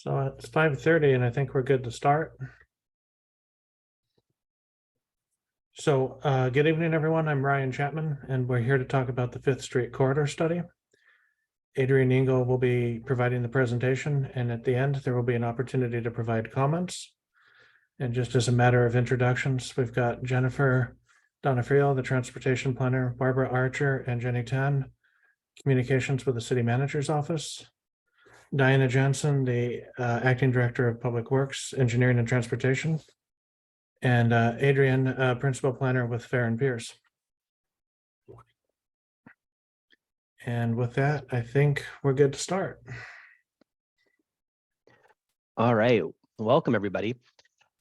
So it's 5:30 and I think we're good to start. So good evening, everyone. I'm Ryan Chapman, and we're here to talk about the Fifth Street Corridor Study. Adrian Engel will be providing the presentation, and at the end, there will be an opportunity to provide comments. And just as a matter of introductions, we've got Jennifer Donofrio, the Transportation Planner, Barbara Archer, and Jenny Tan, Communications with the City Manager's Office. Diana Jansen, the Acting Director of Public Works, Engineering and Transportation. And Adrian, Principal Planner with Fair and Pierce. And with that, I think we're good to start. All right, welcome everybody.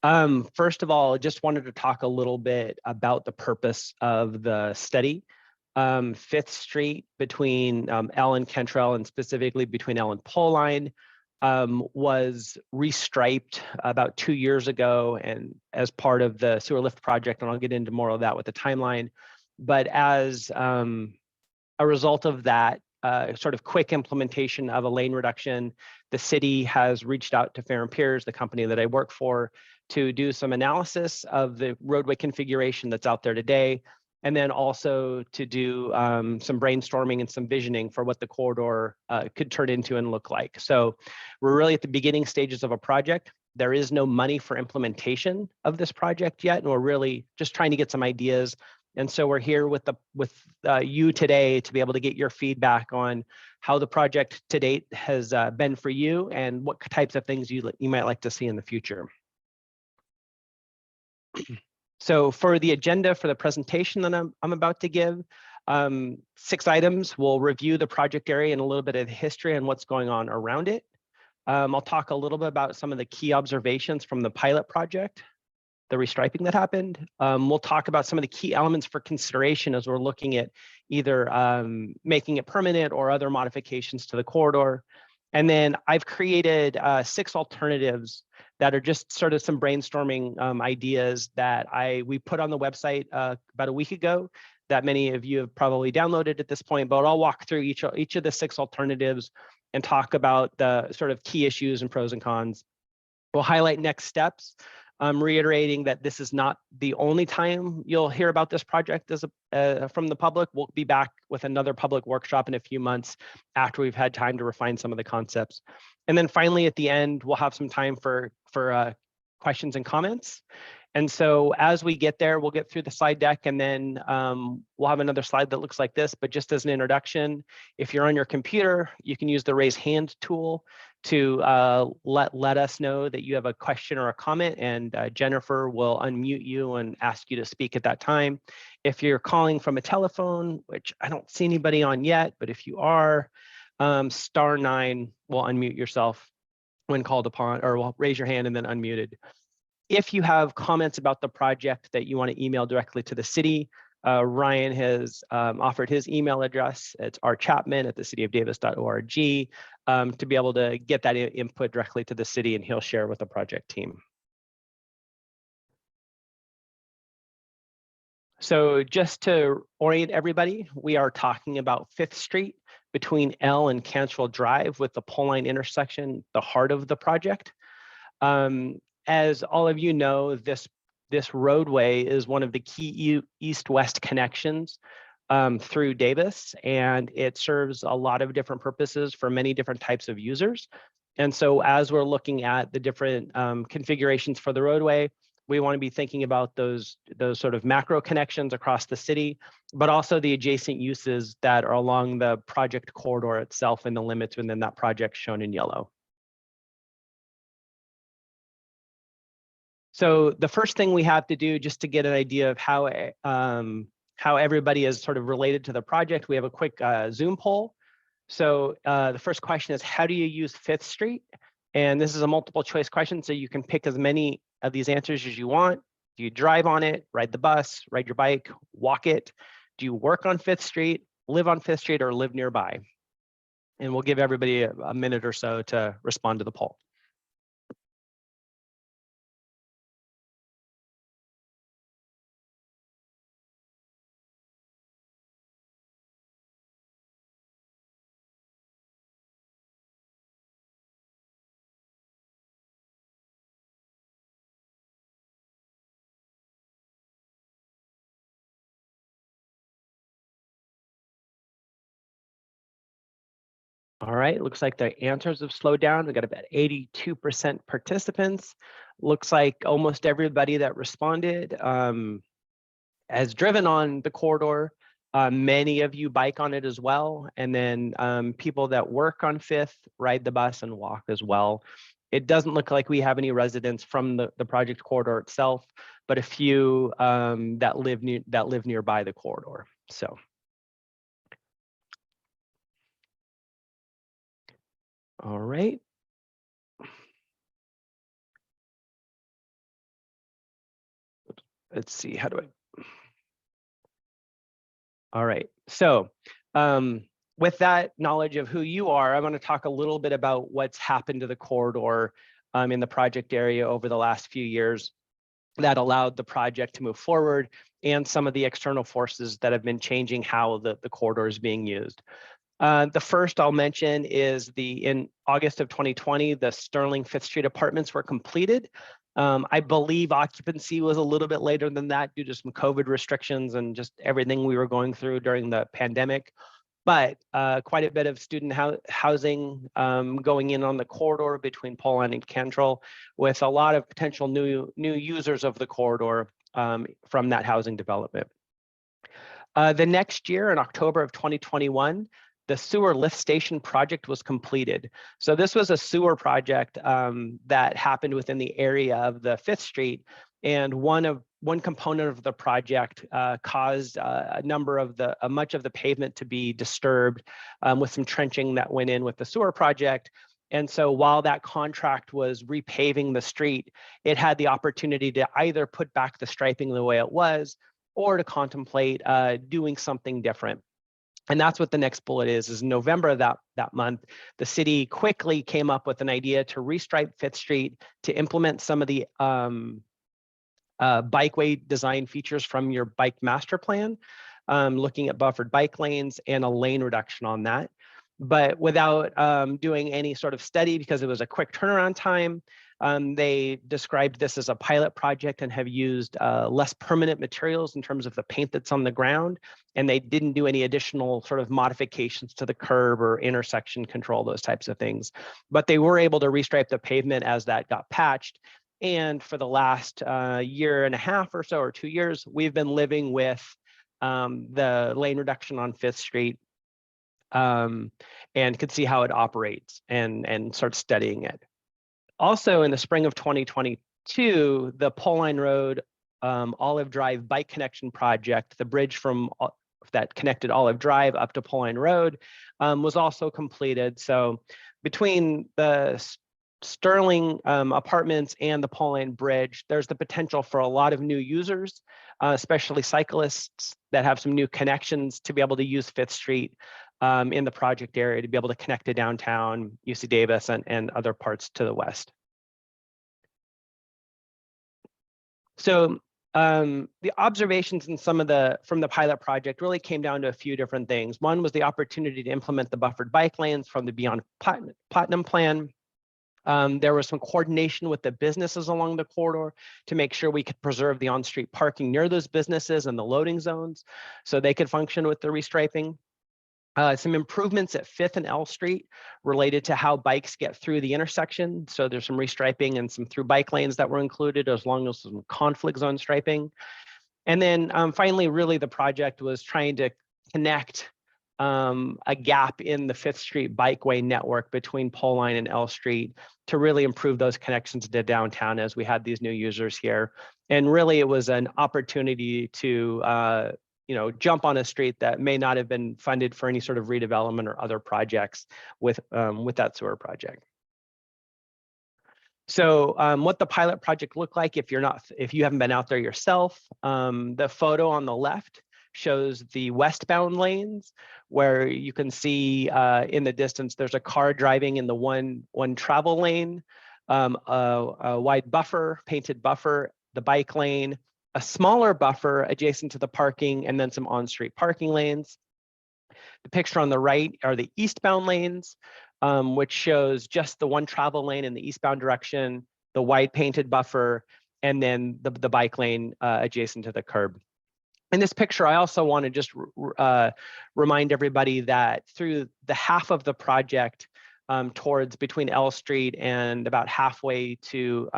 First of all, just wanted to talk a little bit about the purpose of the study. Fifth Street between L and Cantrill, and specifically between L and Pole Line, was restriped about 2 years ago, and as part of the sewer lift project, and I'll get into more of that with the timeline. But as a result of that sort of quick implementation of a lane reduction, the city has reached out to Fair and Pierce, the company that I work for, to do some analysis of the roadway configuration that's out there today, and then also to do some brainstorming and some visioning for what the corridor could turn into and look like. So we're really at the beginning stages of a project. There is no money for implementation of this project yet, and we're really just trying to get some ideas. And so we're here with you today to be able to get your feedback on how the project to date has been for you and what types of things you might like to see in the future. So for the agenda for the presentation that I'm about to give, 6 items. We'll review the project area and a little bit of the history and what's going on around it. I'll talk a little bit about some of the key observations from the pilot project, the restriping that happened. We'll talk about some of the key elements for consideration as we're looking at either making it permanent or other modifications to the corridor. And then I've created 6 alternatives that are just sort of some brainstorming ideas that we put on the website about a week ago that many of you have probably downloaded at this point, but I'll walk through each of the 6 alternatives and talk about the sort of key issues and pros and cons. We'll highlight next steps, reiterating that this is not the only time you'll hear about this project from the public. We'll be back with another public workshop in a few months after we've had time to refine some of the concepts. And then finally, at the end, we'll have some time for questions and comments. And so as we get there, we'll get through the slide deck, and then we'll have another slide that looks like this. But just as an introduction, if you're on your computer, you can use the raise hand tool to let us know that you have a question or a comment, and Jennifer will unmute you and ask you to speak at that time. If you're calling from a telephone, which I don't see anybody on yet, but if you are, *9 will unmute yourself when called upon, or will raise your hand and then unmuted. If you have comments about the project that you want to email directly to the city, Ryan has offered his email address. It's rchapman@thecityofdavis.org to be able to get that input directly to the city, and he'll share with the project team. So just to orient everybody, we are talking about 5th Street between L and Cantrill Drive with the Pole Line intersection, the heart of the project. As all of you know, this roadway is one of the key east-west connections through Davis, and it serves a lot of different purposes for many different types of users. And so as we're looking at the different configurations for the roadway, we want to be thinking about those sort of macro connections across the city, but also the adjacent uses that are along the project corridor itself and the limits within that project shown in yellow. So the first thing we have to do, just to get an idea of how everybody is sort of related to the project, we have a quick Zoom poll. So the first question is, how do you use 5th Street? And this is a multiple choice question, so you can pick as many of these answers as you want. Do you drive on it, ride the bus, ride your bike, walk it? Do you work on 5th Street, live on 5th Street, or live nearby? And we'll give everybody a minute or so to respond to the poll. All right, looks like the answers have slowed down. We got about 82% participants. Looks like almost everybody that responded has driven on the corridor. Many of you bike on it as well. And then people that work on Fifth ride the bus and walk as well. It doesn't look like we have any residents from the project corridor itself, but a few that live nearby the corridor. So. All right. Let's see, how do I? All right, so with that knowledge of who you are, I want to talk a little bit about what's happened to the corridor in the project area over the last few years that allowed the project to move forward, and some of the external forces that have been changing how the corridor is being used. The first I'll mention is in August of 2020, the Sterling 5th Street apartments were completed. I believe occupancy was a little bit later than that due to some COVID restrictions and just everything we were going through during the pandemic. But quite a bit of student housing going in on the corridor between Poland and Cantrill, with a lot of potential new users of the corridor from that housing development. The next year, in October of 2021, the sewer lift station project was completed. So this was a sewer project that happened within the area of the 5th Street, and one component of the project caused much of the pavement to be disturbed with some trenching that went in with the sewer project. And so while that contract was repaving the street, it had the opportunity to either put back the striping the way it was, or to contemplate doing something different. And that's what the next bullet is in November of that month, the city quickly came up with an idea to restripe 5th Street to implement some of the bikeway design features from your bike master plan, looking at buffered bike lanes and a lane reduction on that. But without doing any sort of study, because it was a quick turnaround time, they described this as a pilot project and have used less permanent materials in terms of the paint that's on the ground. And they didn't do any additional sort of modifications to the curb or intersection control, those types of things. But they were able to restripe the pavement as that got patched. And for the last year and a half or so, or 2 years, we've been living with the lane reduction on 5th Street and could see how it operates and start studying it. Also, in the spring of 2022, the Poline Road Olive Drive bike connection project, the bridge from that connected Olive Drive up to Poline Road, was also completed. So between the Sterling apartments and the Poline Bridge, there's the potential for a lot of new users, especially cyclists that have some new connections to be able to use 5th Street in the project area to be able to connect to downtown, UC Davis, and other parts to the west. So the observations in from the pilot project really came down to a few different things. One was the opportunity to implement the buffered bike lanes from the Beyond Platinum plan. There was some coordination with the businesses along the corridor to make sure we could preserve the on-street parking near those businesses and the loading zones so they could function with the restriping. Some improvements at 5th and L Street related to how bikes get through the intersection. So there's some restriping and some through bike lanes that were included, as long as some conflict zone striping. And then finally, really the project was trying to connect a gap in the 5th Street bikeway network between Poline and L Street to really improve those connections to downtown as we had these new users here. And really it was an opportunity to jump on a street that may not have been funded for any sort of redevelopment or other projects with that sewer project. So what the pilot project looked like if you haven't been out there yourself, the photo on the left shows the westbound lanes where you can see in the distance there's a car driving in the one travel lane, a wide buffer, painted buffer, the bike lane, a smaller buffer adjacent to the parking, and then some on-street parking lanes. The picture on the right are the eastbound lanes, which shows just the one travel lane in the eastbound direction, the wide painted buffer, and then the bike lane adjacent to the curb. In this picture, I also want to just remind everybody that through the half of the project towards between L Street and about halfway to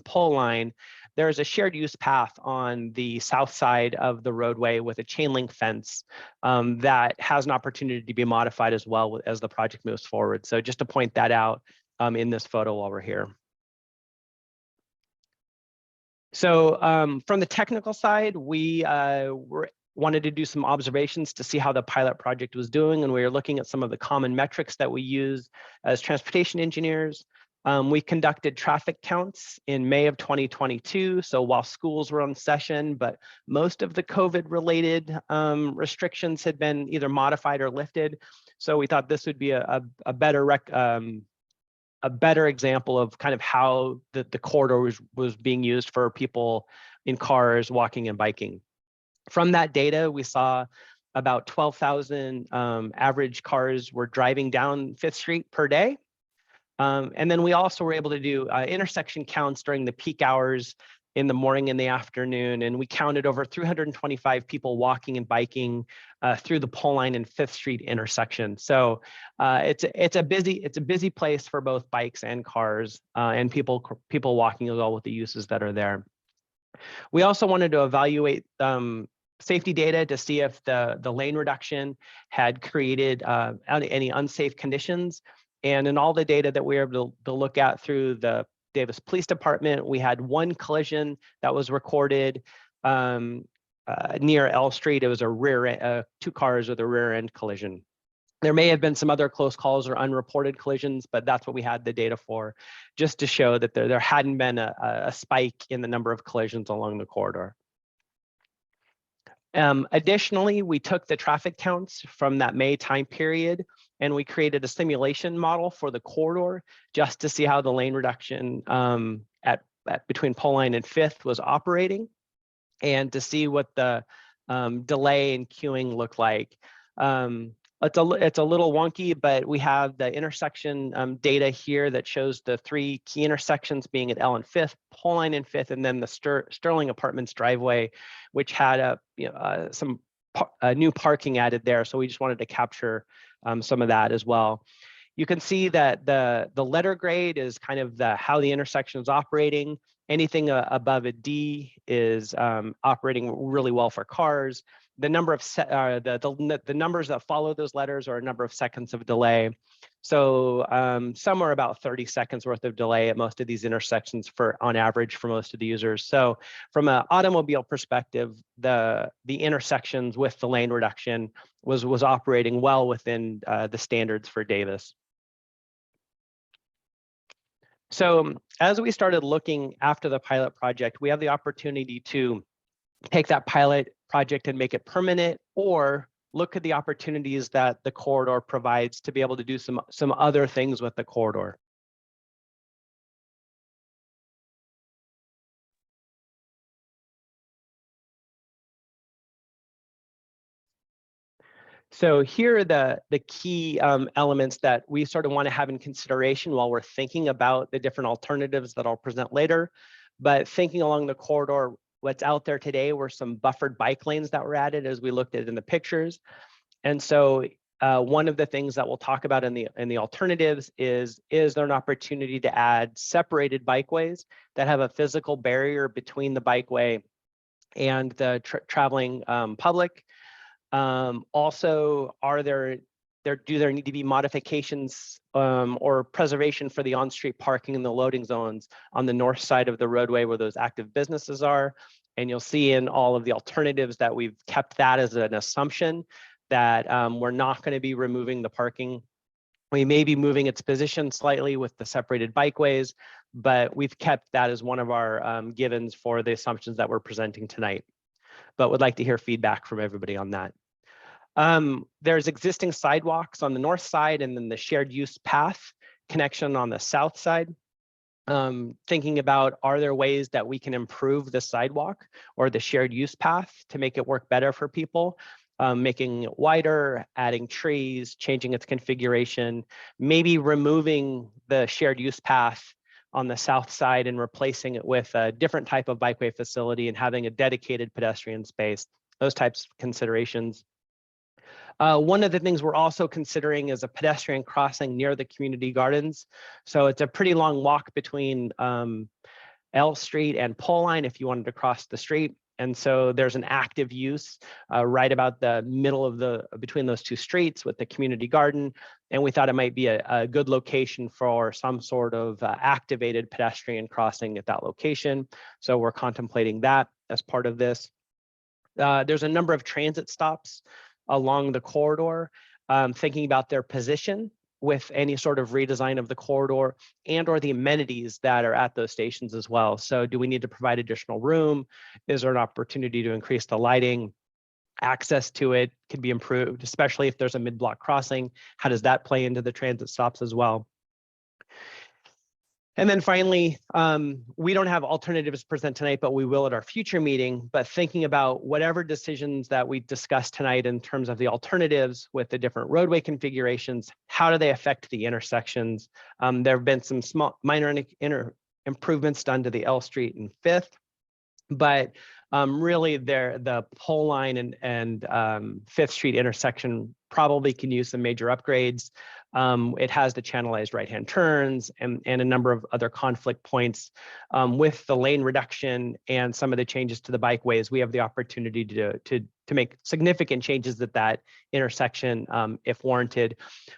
Pole Line, there's a shared use path on the south side of the roadway with a chain link fence that has an opportunity to be modified as well as the project moves forward. So just to point that out in this photo while we're here. So from the technical side, we wanted to do some observations to see how the pilot project was doing, and we were looking at some of the common metrics that we use as transportation engineers. We conducted traffic counts in May of 2022, so while schools were on session, but most of the COVID-related restrictions had been either modified or lifted. So we thought this would be a better example of kind of how the corridor was being used for people in cars, walking and biking. From that data, we saw about 12,000 average cars were driving down 5th Street per day. And then we also were able to do intersection counts during the peak hours in the morning and the afternoon, and we counted over 325 people walking and biking through the Pole Line and 5th Street intersection. So it's a busy place for both bikes and cars and people walking as well with the uses that are there. We also wanted to evaluate safety data to see if the lane reduction had created any unsafe conditions. And in all the data that we were able to look at through the Davis Police Department, we had one collision that was recorded near L Street. It was a two cars with a rear end collision. There may have been some other close calls or unreported collisions, but that's what we had the data for, just to show that there hadn't been a spike in the number of collisions along the corridor. Additionally, we took the traffic counts from that May time period and we created a simulation model for the corridor just to see how the lane reduction at between Pole Line and 5th was operating and to see what the delay and queuing looked like. It's a little wonky, but we have the intersection data here that shows the 3 key intersections being at L and 5th, Pole Line and 5th, and then the Sterling Apartments driveway, which had some new parking added there. So we just wanted to capture some of that as well. You can see that the letter grade is kind of how the intersection is operating. Anything above a D is operating really well for cars. The number of the numbers that follow those letters are a number of seconds of delay. So somewhere about 30 seconds worth of delay at most of these intersections on average for most of the users. So from an automobile perspective, the intersections with the lane reduction was operating well within the standards for Davis. So as we started looking after the pilot project, we have the opportunity to take that pilot project and make it permanent, or look at the opportunities that the corridor provides to be able to do some other things with the corridor. So here are the key elements that we sort of want to have in consideration while we're thinking about the different alternatives that I'll present later. But thinking along the corridor, what's out there today were some buffered bike lanes that were added as we looked at in the pictures. And so one of the things that we'll talk about in the alternatives is there an opportunity to add separated bikeways that have a physical barrier between the bikeway and the traveling public? Also, do there need to be modifications or preservation for the on-street parking and the loading zones on the north side of the roadway where those active businesses are? And you'll see in all of the alternatives that we've kept that as an assumption that we're not going to be removing the parking. We may be moving its position slightly with the separated bikeways, but we've kept that as one of our givens for the assumptions that we're presenting tonight. But would like to hear feedback from everybody on that. There's existing sidewalks on the north side and then the shared use path connection on the south side. Thinking about, are there ways that we can improve the sidewalk or the shared use path to make it work better for people? Making it wider, adding trees, changing its configuration, maybe removing the shared use path on the south side and replacing it with a different type of bikeway facility and having a dedicated pedestrian space those types of considerations. One of the things we're also considering is a pedestrian crossing near the community gardens. So it's a pretty long walk between L Street and Pole Line if you wanted to cross the street. And so there's an active use right about the middle of between those two streets with the community garden. And we thought it might be a good location for some sort of activated pedestrian crossing at that location. So we're contemplating that as part of this. There's a number of transit stops along the corridor, thinking about their position with any sort of redesign of the corridor and or the amenities that are at those stations as well. So do we need to provide additional room? Is there an opportunity to increase the lighting? Access to it could be improved, especially if there's a mid-block crossing. How does that play into the transit stops as well? And then finally, we don't have alternatives to present tonight, but we will at our future meeting. But thinking about whatever decisions that we discussed tonight in terms of the alternatives with the different roadway configurations, how do they affect the intersections? There have been some small minor improvements done to the L Street and 5th, but really the Pole Line and 5th Street intersection probably can use some major upgrades. It has the channelized right-hand turns and a number of other conflict points. With the lane reduction and some of the changes to the bikeways, we have the opportunity to make significant changes at that intersection if warranted.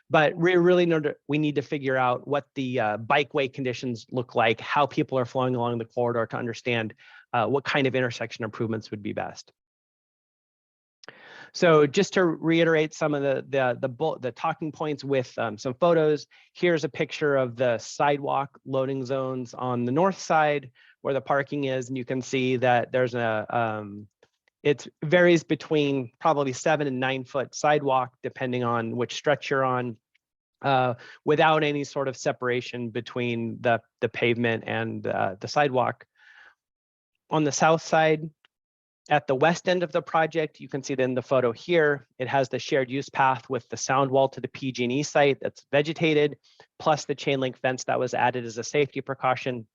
But we need to figure out what the bikeway conditions look like, how people are flowing along the corridor to understand what kind of intersection improvements would be best. So just to reiterate some of the talking points with some photos, here's a picture of the sidewalk loading zones on the north side where the parking is, and you can see that there's it varies between probably 7 and 9 foot sidewalk depending on which stretch you're on, without any sort of separation between the pavement and the sidewalk. On the south side, at the west end of the project, you can see in the photo here, it has the shared use path with the sound wall to the PG&E site that's vegetated, plus the chain link fence that was added as a safety precaution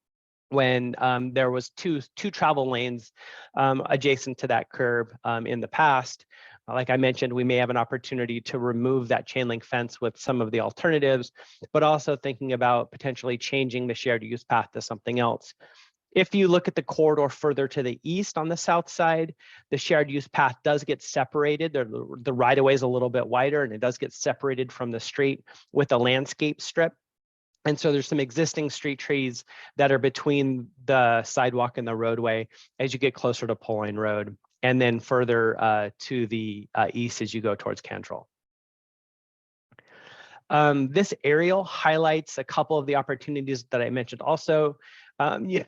when there was two travel lanes adjacent to that curb in the past. Like I mentioned, we may have an opportunity to remove that chain link fence with some of the alternatives, but also thinking about potentially changing the shared use path to something else. If you look at the corridor further to the east on the south side, the shared use path does get separated. The right-of-way is a little bit wider and it does get separated from the street with a landscape strip. And so there's some existing street trees that are between the sidewalk and the roadway as you get closer to Pole Line Road, and then further to the east as you go towards Cantrill. This aerial highlights a couple of the opportunities that I mentioned also. Yeah.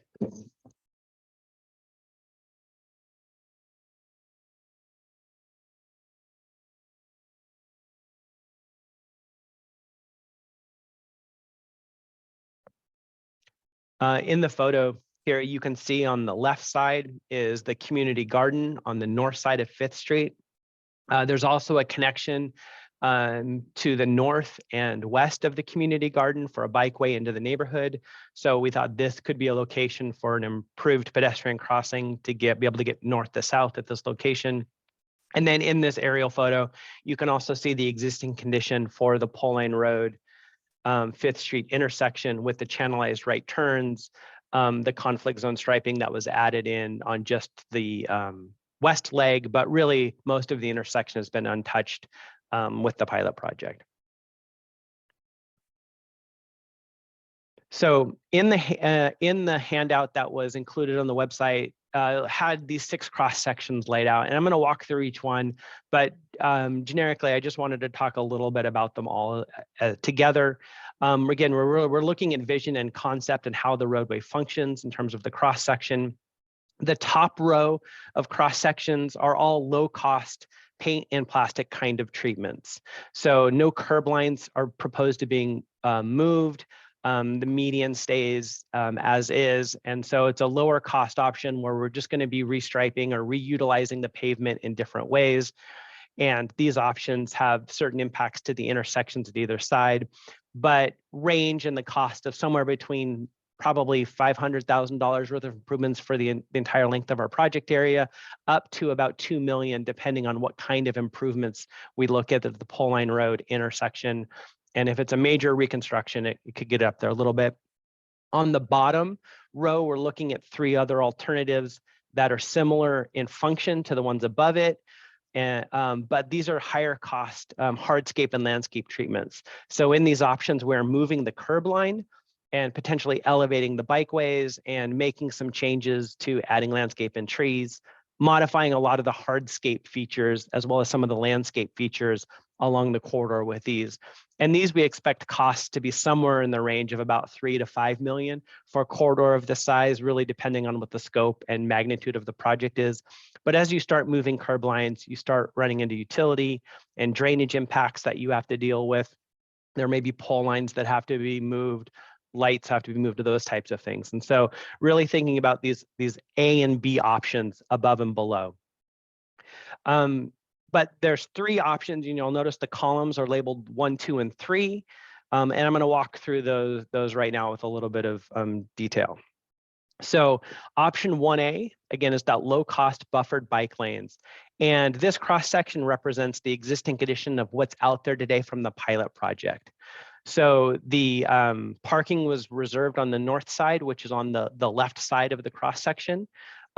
In the photo here, you can see on the left side is the community garden on the north side of 5th Street. There's also a connection to the north and west of the community garden for a bikeway into the neighborhood. So we thought this could be a location for an improved pedestrian crossing to be able to get north to south at this location. And then in this aerial photo, you can also see the existing condition for the Pole Line Road 5th Street intersection with the channelized right turns, the conflict zone striping that was added in on just the west leg, but really most of the intersection has been untouched with the pilot project. So in the handout that was included on the website, had these 6 cross sections laid out, and I'm going to walk through each one, but generically, I just wanted to talk a little bit about them all together. Again, we're looking at vision and concept and how the roadway functions in terms of the cross section. The top row of cross sections are all low cost paint and plastic kind of treatments. So no curb lines are proposed to being moved. The median stays as is. And so it's a lower cost option where we're just going to be restriping or reutilizing the pavement in different ways. And these options have certain impacts to the intersections at either side, but range in the cost of somewhere between probably $500,000 worth of improvements for the entire length of our project area, up to about 2 million, depending on what kind of improvements we look at the Pole Line Road intersection. And if it's a major reconstruction, it could get up there a little bit. On the bottom row, we're looking at 3 other alternatives that are similar in function to the ones above it. And, but these are higher cost hardscape and landscape treatments. So in these options, we're moving the curb line and potentially elevating the bikeways and making some changes to adding landscape and trees, modifying a lot of the hardscape features, as well as some of the landscape features along the corridor with these. And these we expect costs to be somewhere in the range of about 3 to 5 million for a corridor of this size, really depending on what the scope and magnitude of the project is. But as you start moving curb lines, you start running into utility and drainage impacts that you have to deal with. There may be pole lines that have to be moved, lights have to be moved to those types of things. And so really thinking about these A and B options above and below. But there's 3 options, and you'll notice the columns are labeled 1, 2, and 3. And I'm going to walk through those right now with a little bit of detail. So option 1A, again, is that low cost buffered bike lanes. And this cross section represents the existing condition of what's out there today from the pilot project. So the parking was reserved on the north side, which is on the left side of the cross section.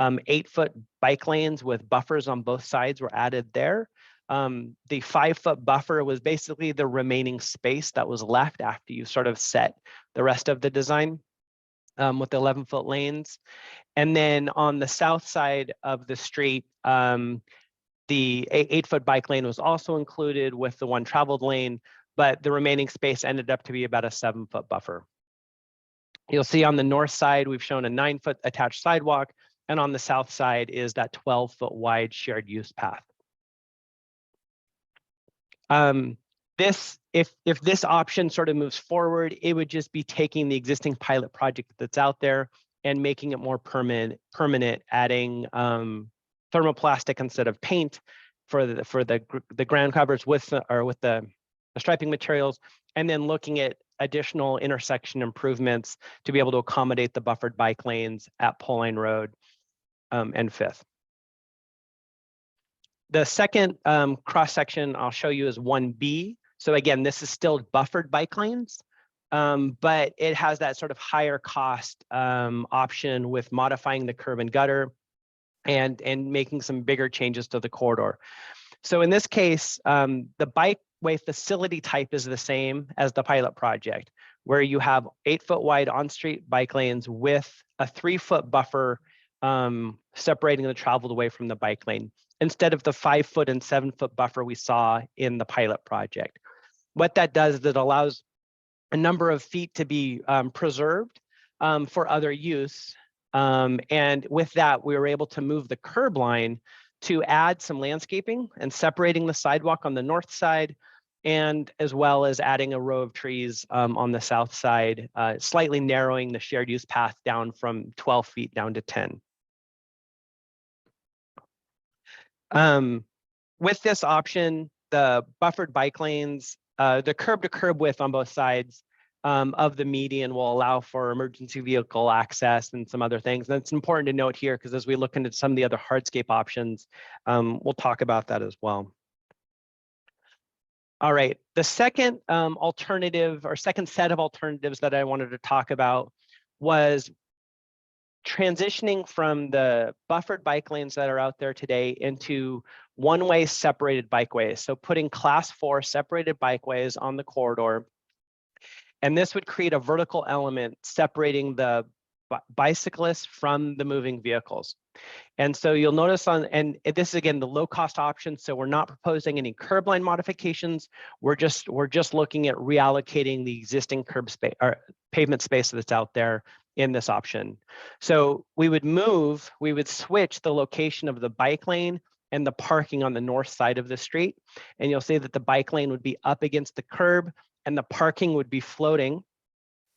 8-foot bike lanes with buffers on both sides were added there. The 5-foot buffer was basically the remaining space that was left after you sort of set the rest of the design with the 11-foot lanes. And then on the south side of the street, the 8-foot bike lane was also included with the 1 traveled lane, but the remaining space ended up to be about a 7-foot buffer. You'll see on the north side, we've shown a 9-foot attached sidewalk, and on the south side is that 12-foot wide shared use path. If this option sort of moves forward, it would just be taking the existing pilot project that's out there and making it more permanent, adding thermoplastic instead of paint for the ground covers with the striping materials, and then looking at additional intersection improvements to be able to accommodate the buffered bike lanes at Pole Line Road and 5th. The second cross section I'll show you is 1B. So again, this is still buffered bike lanes, but it has that sort of higher cost option with modifying the curb and gutter and making some bigger changes to the corridor. So in this case, the bikeway facility type is the same as the pilot project, where you have 8-foot wide on-street bike lanes with a 3-foot buffer separating the traveled way from the bike lane, instead of the 5-foot and 7-foot buffer we saw in the pilot project. What that does is it allows a number of feet to be preserved for other use. And with that, we were able to move the curb line to add some landscaping and separating the sidewalk on the north side, and as well as adding a row of trees on the south side, slightly narrowing the shared use path down from 12 feet down to 10. With this option, the buffered bike lanes, the curb to curb width on both sides of the median will allow for emergency vehicle access and some other things. And it's important to note here, because as we look into some of the other hardscape options, we'll talk about that as well. All right, the second alternative, or second set of alternatives that I wanted to talk about was transitioning from the buffered bike lanes that are out there today into one-way separated bikeways. So putting class 4 separated bikeways on the corridor. And this would create a vertical element separating the bicyclists from the moving vehicles. And so you'll notice and this is again the low cost option. So we're not proposing any curb line modifications. We're just looking at reallocating the existing curb space or pavement space that's out there in this option. So we would switch the location of the bike lane and the parking on the north side of the street. And you'll see that the bike lane would be up against the curb and the parking would be floating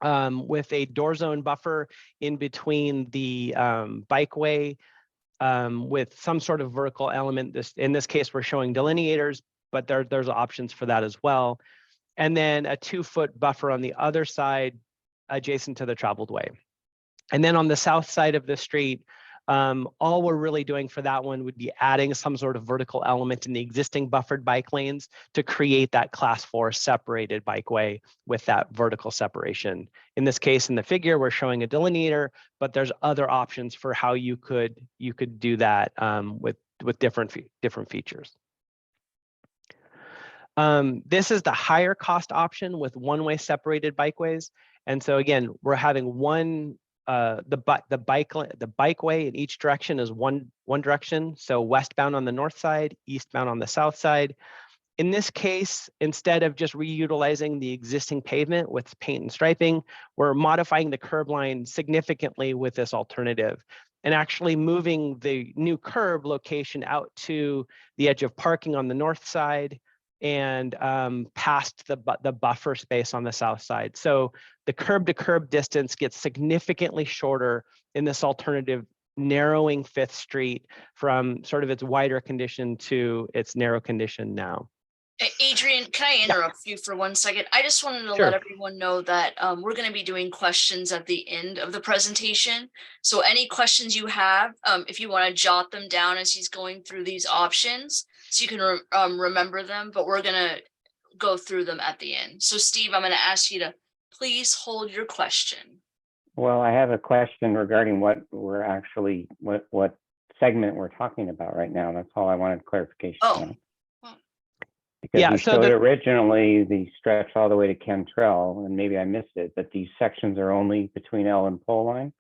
with a door zone buffer in between the bikeway with some sort of vertical element. In this case, we're showing delineators, but there's options for that as well. And then a 2-foot buffer on the other side adjacent to the traveled way. And then on the south side of the street, all we're really doing for that one would be adding some sort of vertical element in the existing buffered bike lanes to create that class 4 separated bikeway with that vertical separation. In this case, in the figure, we're showing a delineator, but there's other options for how you could do that with different features. This is the higher cost option with one-way separated bikeways. And so again, we're having one, the bikeway in each direction is one direction. So westbound on the north side, eastbound on the south side. In this case, instead of just reutilizing the existing pavement with paint and striping, we're modifying the curb line significantly with this alternative and actually moving the new curb location out to the edge of parking on the north side and past the buffer space on the south side. So the curb to curb distance gets significantly shorter in this alternative, narrowing 5th Street from sort of its wider condition to its narrow condition now. Adrian, can I interrupt you for 1 second? I just wanted to Sure. let everyone know that we're going to be doing questions at the end of the presentation. So any questions you have, if you want to jot them down as he's going through these options, so you can remember them, but we're going to go through them at the end. So Steve, I'm going to ask you to please hold your question. Well, I have a question regarding what we're actually, what segment we're talking about right now. That's all I wanted clarification on. Because Yeah, you so showed originally the stretch all the way to Cantrill, and maybe I missed it, but these sections are only between L and pole line?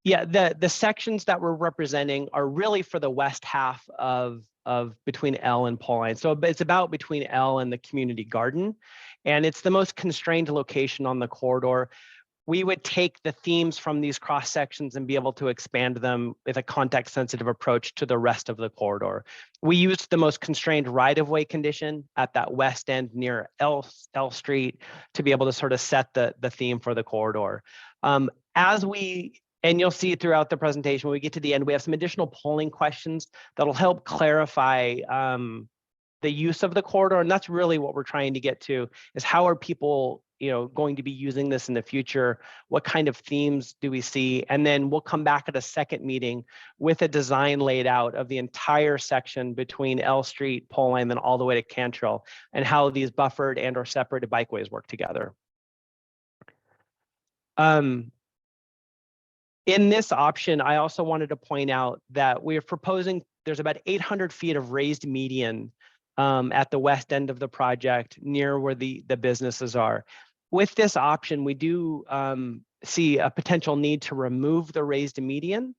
Yeah, the sections that we're representing are really for the west half of between L and pole line. So it's about between L and the community garden, and it's the most constrained location on the corridor. We would take the themes from these cross sections and be able to expand them with a context sensitive approach to the rest of the corridor. We used the most constrained right-of-way condition at that west end near L Street to be able to sort of set the theme for the corridor. And you'll see throughout the presentation, when we get to the end, we have some additional polling questions that'll help clarify the use of the corridor. And that's really what we're trying to get to, is how are people going to be using this in the future? What kind of themes do we see? And then we'll come back at a second meeting with a design laid out of the entire section between L Street, pole line, then all the way to Cantrill, and how these buffered and or separated bikeways work together. In this option, I also wanted to point out that we are proposing, there's about 800 feet of raised median at the west end of the project, near where the businesses are. With this option, we do see a potential need to remove the raised median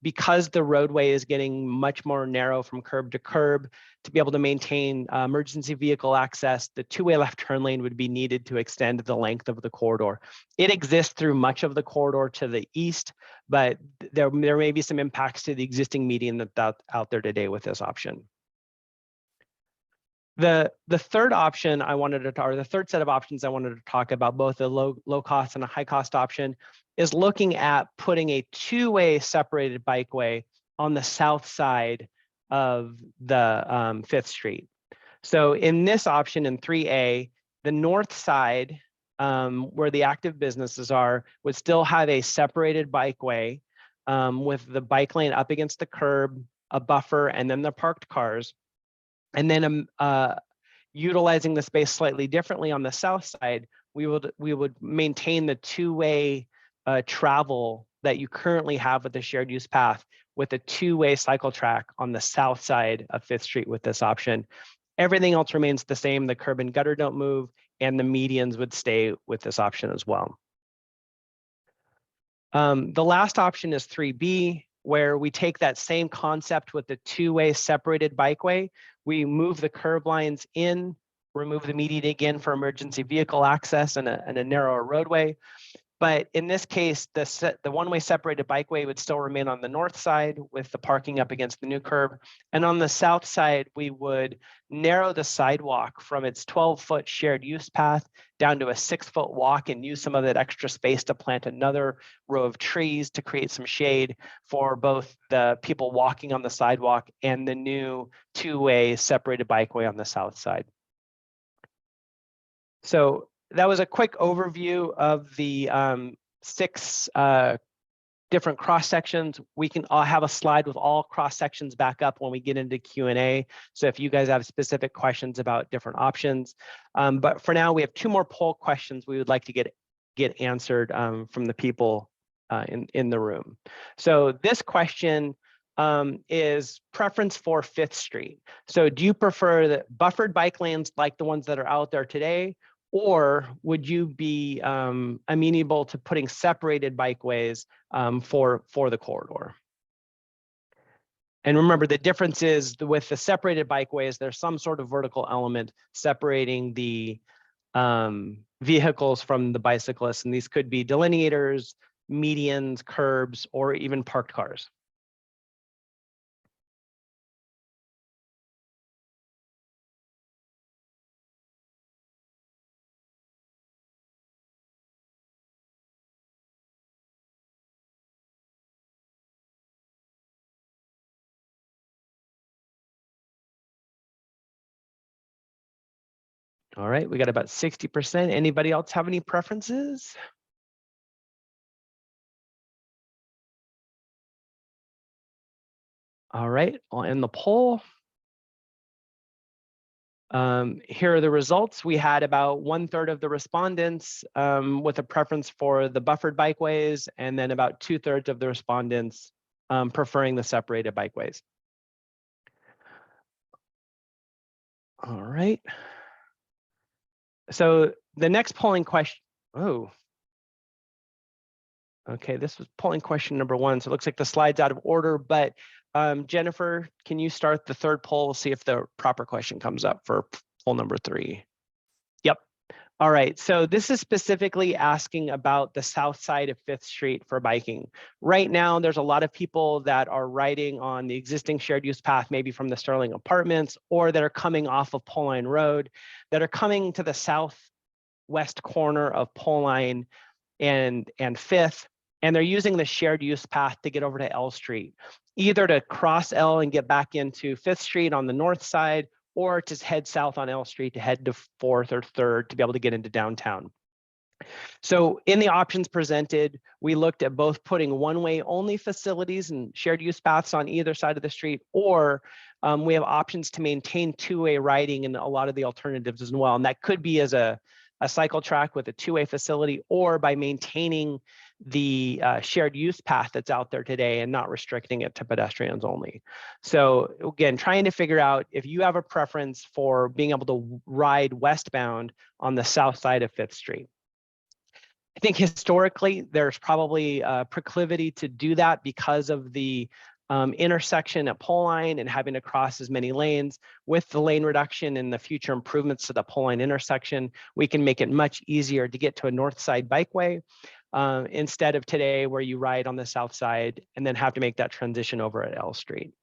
because the roadway is getting much more narrow from curb to curb. To be able to maintain emergency vehicle access, the two-way left turn lane would be needed to extend the length of the corridor. It exists through much of the corridor to the east, but there may be some impacts to the existing median that's out there today with this option. The third option I wanted to talk, or the third set of options I wanted to talk about, both a low cost and a high cost option, is looking at putting a two-way separated bikeway on the south side of the 5th Street. So in this option in 3A, the north side, where the active businesses are, would still have a separated bikeway with the bike lane up against the curb, a buffer, and then the parked cars. And then utilizing the space slightly differently on the south side, we would maintain the two-way travel that you currently have with the shared use path, with a two-way cycle track on the south side of 5th Street with this option. Everything else remains the same. The curb and gutter don't move, and the medians would stay with this option as well. The last option is 3B, where we take that same concept with the two-way separated bikeway. We move the curb lines in, remove the median again for emergency vehicle access and a narrower roadway. But in this case, the one-way separated bikeway would still remain on the north side with the parking up against the new curb. And on the south side, we would narrow the sidewalk from its 12-foot shared use path down to a 6-foot walk and use some of that extra space to plant another row of trees to create some shade for both the people walking on the sidewalk and the new two-way separated bikeway on the south side. So that was a quick overview of the 6 different cross sections. I'll have a slide with all cross sections back up when we get into Q&A. So if you guys have specific questions about different options, but for now we have 2 more poll questions we would like to get answered from the people in the room. So this question is preference for 5th Street. So do you prefer the buffered bike lanes like the ones that are out there today, or would you be amenable to putting separated bikeways for the corridor? And remember, the difference is with the separated bikeways, there's some sort of vertical element separating the vehicles from the bicyclists, and these could be delineators, medians, curbs, or even parked cars. All right, we got about 60%. Anybody else have any preferences? All right, I'll end the poll. Here are the results. We had about 1/3 of the respondents with a preference for the buffered bikeways, and then about 2/3 of the respondents preferring the separated bikeways. All right. So the next polling question, okay, this was polling question number 1. So it looks like the slide's out of order, but Jennifer, can you start the 3rd poll? We'll see if the proper question comes up for poll number 3. Yep. All right, so this is specifically asking about the south side of 5th Street for biking. Right now, there's a lot of people that are riding on the existing shared use path, maybe from the Sterling Apartments, or that are coming off of Pole Line Road, that are coming to the southwest corner of Pole Line and 5th, and they're using the shared use path to get over to L Street, either to cross L and get back into 5th Street on the north side, or to head south on L Street to head to 4th or 3rd to be able to get into downtown. So in the options presented, we looked at both putting one-way only facilities and shared use paths on either side of the street, or we have options to maintain 2-way riding in a lot of the alternatives as well. And that could be as a cycle track with a 2-way facility, or by maintaining the shared use path that's out there today and not restricting it to pedestrians only. So again, trying to figure out if you have a preference for being able to ride westbound on the south side of 5th Street. I think historically, there's probably a proclivity to do that because of the intersection at Pole Line and having to cross as many lanes. With the lane reduction and the future improvements to the Pole Line intersection, we can make it much easier to get to a north side bikeway instead of today where you ride on the south side and then have to make that transition over at L Street.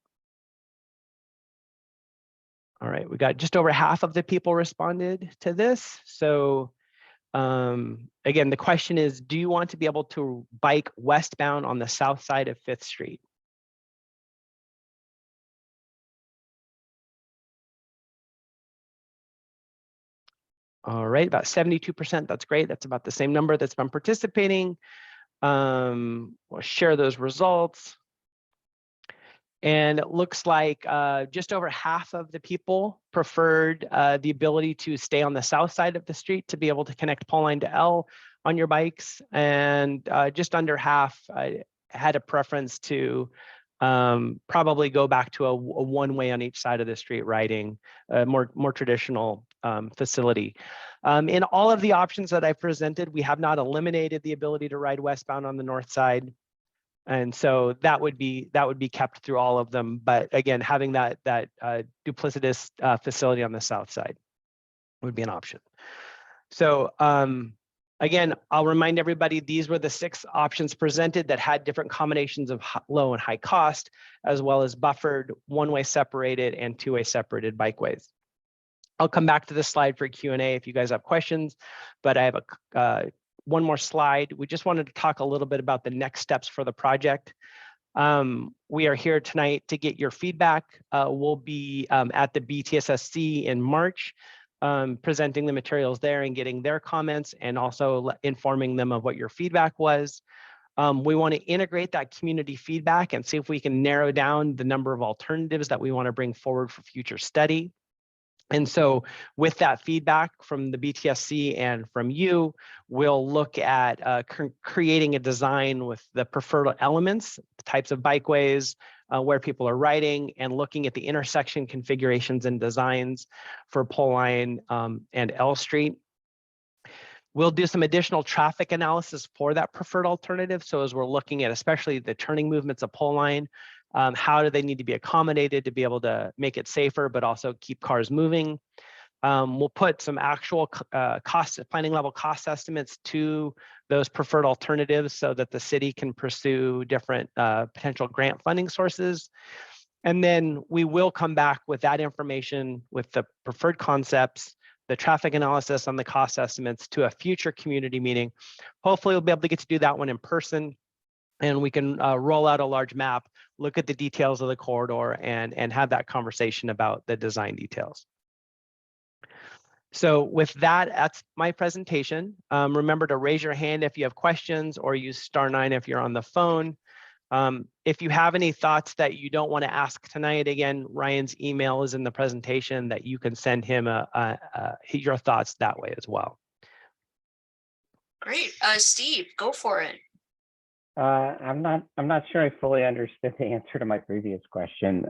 All right, we got just over half of the people responded to this. So again, the question is, do you want to be able to bike westbound on the south side of 5th Street? All right, about 72%, that's great. That's about the same number that's been participating. We'll share those results. And it looks like just over half of the people preferred the ability to stay on the south side of the street to be able to connect Pole Line to L on your bikes. And just under half had a preference to probably go back to a one-way on each side of the street riding, a more traditional facility. In all of the options that I presented, we have not eliminated the ability to ride westbound on the north side. And so that would be kept through all of them. But again, having that duplicitous facility on the south side would be an option. So again, I'll remind everybody, these were the 6 options presented that had different combinations of low and high cost, as well as buffered, one-way separated, and 2-way separated bikeways. I'll come back to this slide for Q&A if you guys have questions, but I have one more slide. We just wanted to talk a little bit about the next steps for the project. We are here tonight to get your feedback. We'll be at the BTSSC in March, presenting the materials there and getting their comments, and also informing them of what your feedback was. We want to integrate that community feedback and see if we can narrow down the number of alternatives that we want to bring forward for future study. And so with that feedback from the BTSC and from you, we'll look at creating a design with the preferred elements, the types of bikeways, where people are riding, and looking at the intersection configurations and designs for Poleline and L Street. We'll do some additional traffic analysis for that preferred alternative. So as we're looking at especially the turning movements of Poleline, how do they need to be accommodated to be able to make it safer, but also keep cars moving? We'll put some actual planning level cost estimates to those preferred alternatives so that the city can pursue different potential grant funding sources. And then we will come back with that information with the preferred concepts, the traffic analysis on the cost estimates to a future community meeting. Hopefully we'll be able to get to do that one in person, and we can roll out a large map, look at the details of the corridor, and have that conversation about the design details. So with that, that's my presentation. Remember to raise your hand if you have questions, or use *9 if you're on the phone. If you have any thoughts that you don't want to ask tonight, again, Ryan's email is in the presentation that you can send him your thoughts that way as well. Great. Steve, go for it. I'm not sure I fully understood the answer to my previous question.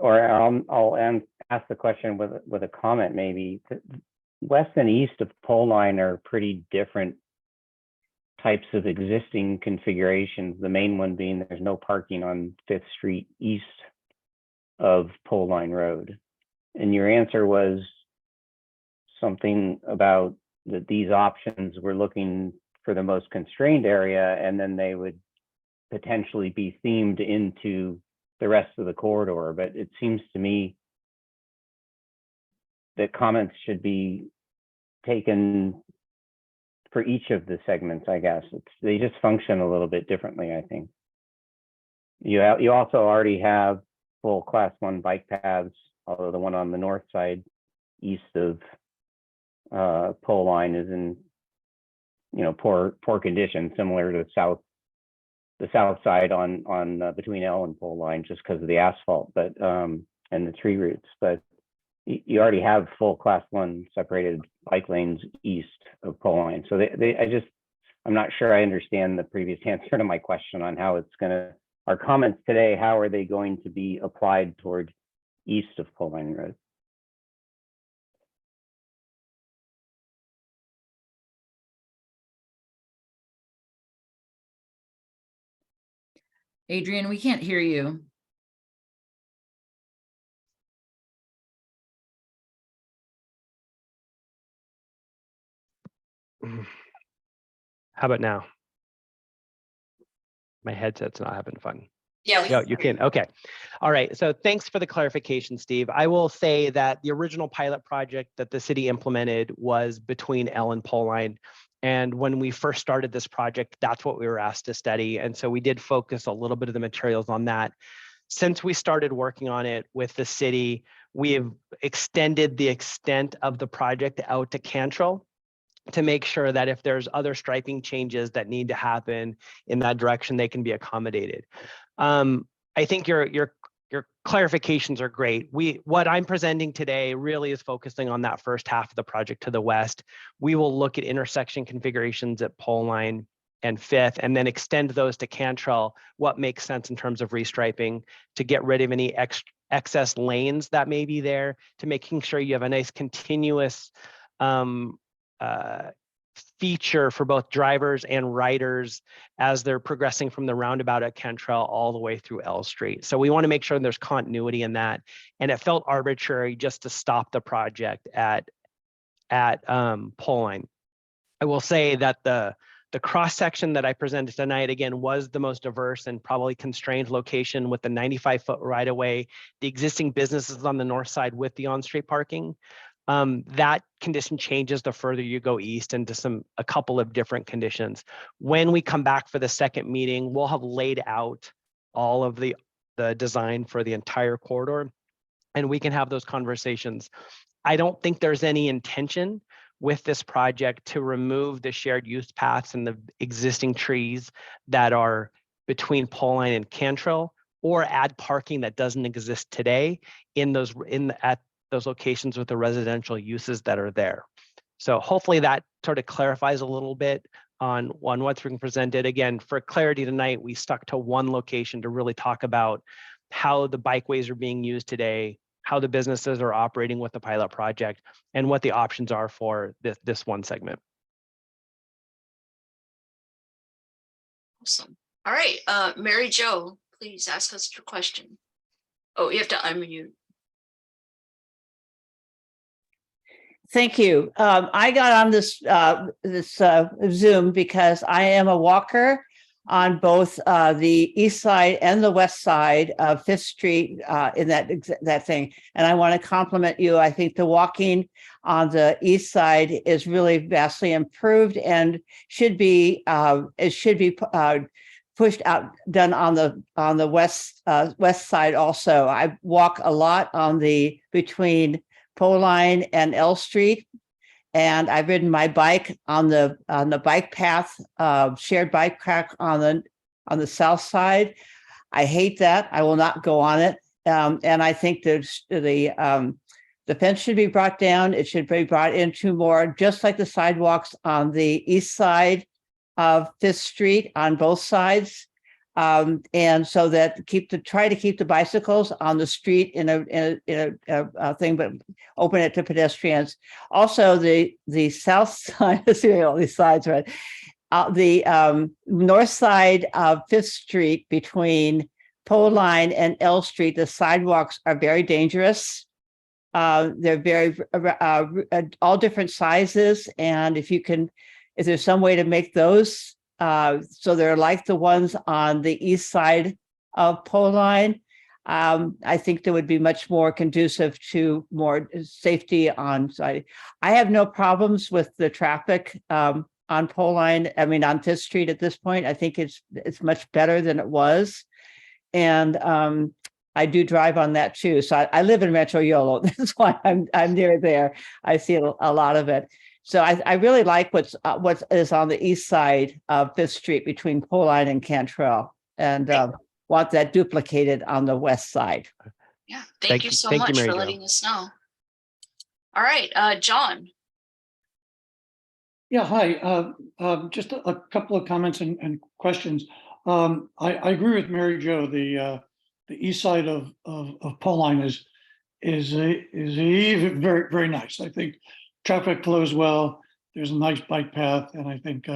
Or I'll ask the question with a comment maybe. West and east of Poleline are pretty different types of existing configurations. The main one being there's no parking on 5th Street east of Poleline Road. And your answer was something about that these options were looking for the most constrained area, and then they would potentially be themed into the rest of the corridor. But it seems to me that comments should be taken for each of the segments, I guess. They just function a little bit differently, I think. You also already have full Class 1 bike paths, although the one on the north side, east of Poleline, is in poor condition, similar to the south side on between L and Poleline, just because of the asphalt, but and the tree roots. But you already have full Class 1 separated bike lanes east of Poleline. So I'm not sure I understand the previous answer to my question on how it's our comments today, how are they going to be applied toward east of Poleline Road? Adrian, we can't hear you. How about now? My headset's not having fun. Yeah, No, you can. Okay. All right. So thanks for the clarification, Steve. I will say that the original pilot project that the city implemented was between L and Poleline. And when we first started this project, that's what we were asked to study. And so we did focus a little bit of the materials on that. Since we started working on it with the city, we have extended the extent of the project out to Cantrill to make sure that if there's other striping changes that need to happen in that direction, they can be accommodated. I think your clarifications are great. What I'm presenting today really is focusing on that first half of the project to the west. We will look at intersection configurations at Poleline and 5th, and then extend those to Cantrill, what makes sense in terms of restriping to get rid of any excess lanes that may be there, to making sure you have a nice continuous feature for both drivers and riders as they're progressing from the roundabout at Cantrill all the way through L Street. So we want to make sure there's continuity in that. And it felt arbitrary just to stop the project at Poleline. I will say that the cross section that I presented tonight, again, was the most diverse and probably constrained location with the 95-foot right of way, the existing businesses on the north side with the on-street parking. That condition changes the further you go east into a couple of different conditions. When we come back for the second meeting, we'll have laid out all of the design for the entire corridor, and we can have those conversations. I don't think there's any intention with this project to remove the shared use paths and the existing trees that are between Poline and Cantrill, or add parking that doesn't exist today at those locations with the residential uses that are there. So hopefully that sort of clarifies a little bit on what's being presented. Again, for clarity tonight, we stuck to one location to really talk about how the bikeways are being used today, how the businesses are operating with the pilot project, and what the options are for this one segment. Awesome. All right, Mary Jo, please ask us your question. Oh, you have to unmute. Thank you. I got on this Zoom because I am a walker on both the east side and the west side of Fifth Street in that thing. And I want to compliment you. I think the walking on the east side is really vastly improved and should be pushed out, done on the west side also. I walk a lot on between Poline and L Street, and I've ridden my bike on the bike path, shared bike path on the south side. I hate that. I will not go on it. And I think the fence should be brought down. It should be brought into more, just like the sidewalks on the east side of Fifth Street on both sides. And so that try to keep the bicycles on the street in a thing, but open it to pedestrians. Also, the south side, all these sides, right? The north side of Fifth Street between Poline and L Street, the sidewalks are very dangerous. They're very all different sizes, and if there's some way to make those so they're like the ones on the east side of Poline, I think that would be much more conducive to more safety on site. I have no problems with the traffic on Poline. I mean, on Fifth Street at this point. I think it's much better than it was, and I do drive on that too. So I live in Metro Yolo. That's why I'm near there. I see a lot of it. So I really like what is on the east side of Fifth Street between Poline and Cantrill, and want that duplicated on the west side. Yeah, thank you so much for letting us know. All right, John. Yeah, hi. Just a couple of comments and questions. I agree with Mary Jo. The east side of Poline is very, very nice. I think traffic flows well. There's a nice bike path, and I think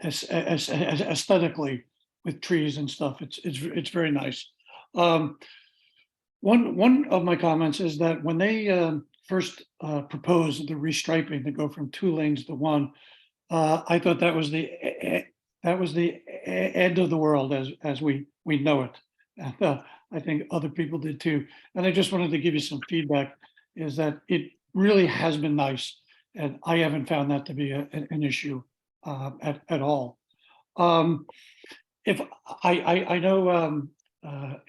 aesthetically with trees and stuff, it's very nice. One of my comments is that when they first proposed the restriping to go from 2 lanes to 1, I thought that was the end of the world as we know it. And, I think other people did too. And I just wanted to give you some feedback, is that it really has been nice, and I haven't found that to be an issue at all. If I know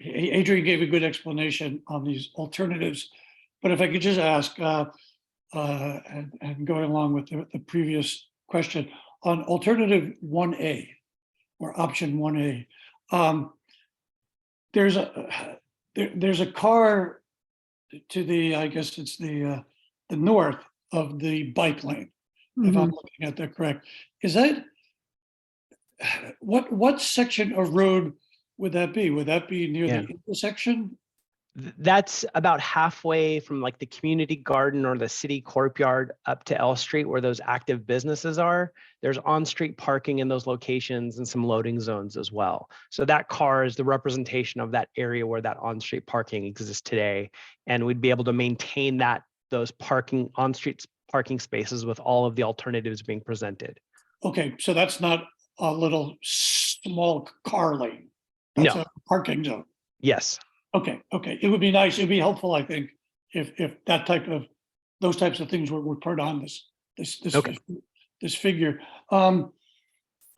Adrian gave a good explanation on these alternatives, but if I could just ask, and going along with the previous question, on alternative 1A or option 1A, there's a car to the, I guess it's the north of the bike lane, if I'm looking at that correct. Is that, what section of road would that be? Would that be near the intersection? That's about halfway from like the community garden or the city courtyard up to L Street, where those active businesses are. There's on-street parking in those locations and some loading zones as well. So that car is the representation of that area where that on-street parking exists today. And we'd be able to maintain those on-street parking spaces with all of the alternatives being presented. Okay, so that's not a little small car lane. That's a parking zone. Yes. Okay. It would be nice. It'd be helpful, I think, if those types of things were put on this figure. Yeah,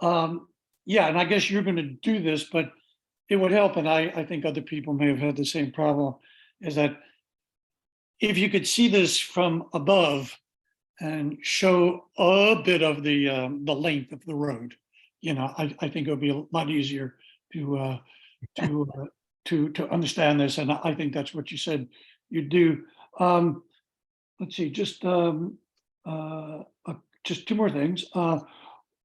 and I guess you're going to do this, but it would help, and I think other people may have had the same problem, is that if you could see this from above and show a bit of the length of the road. You know, I think it would be a lot easier to to understand this, and I think that's what you said you do. Let's see, just two more things.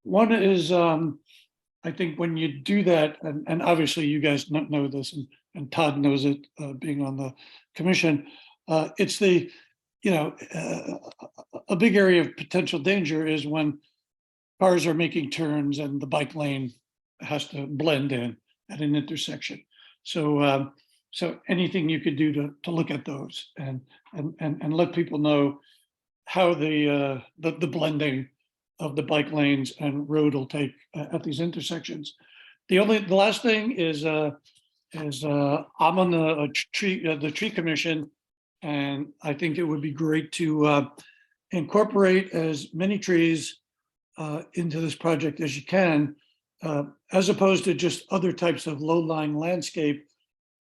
One is, I think when you do that, and obviously you guys know this, and Todd knows it, being on the commission, it's the, you know, a big area of potential danger is when cars are making turns and the bike lane has to blend in at an intersection. So, so anything you could do to look at those and let people know how the blending of the bike lanes and road will take at these intersections. The last thing is I'm on the tree commission, and I think it would be great to incorporate as many trees into this project as you can, as opposed to just other types of low-lying landscape.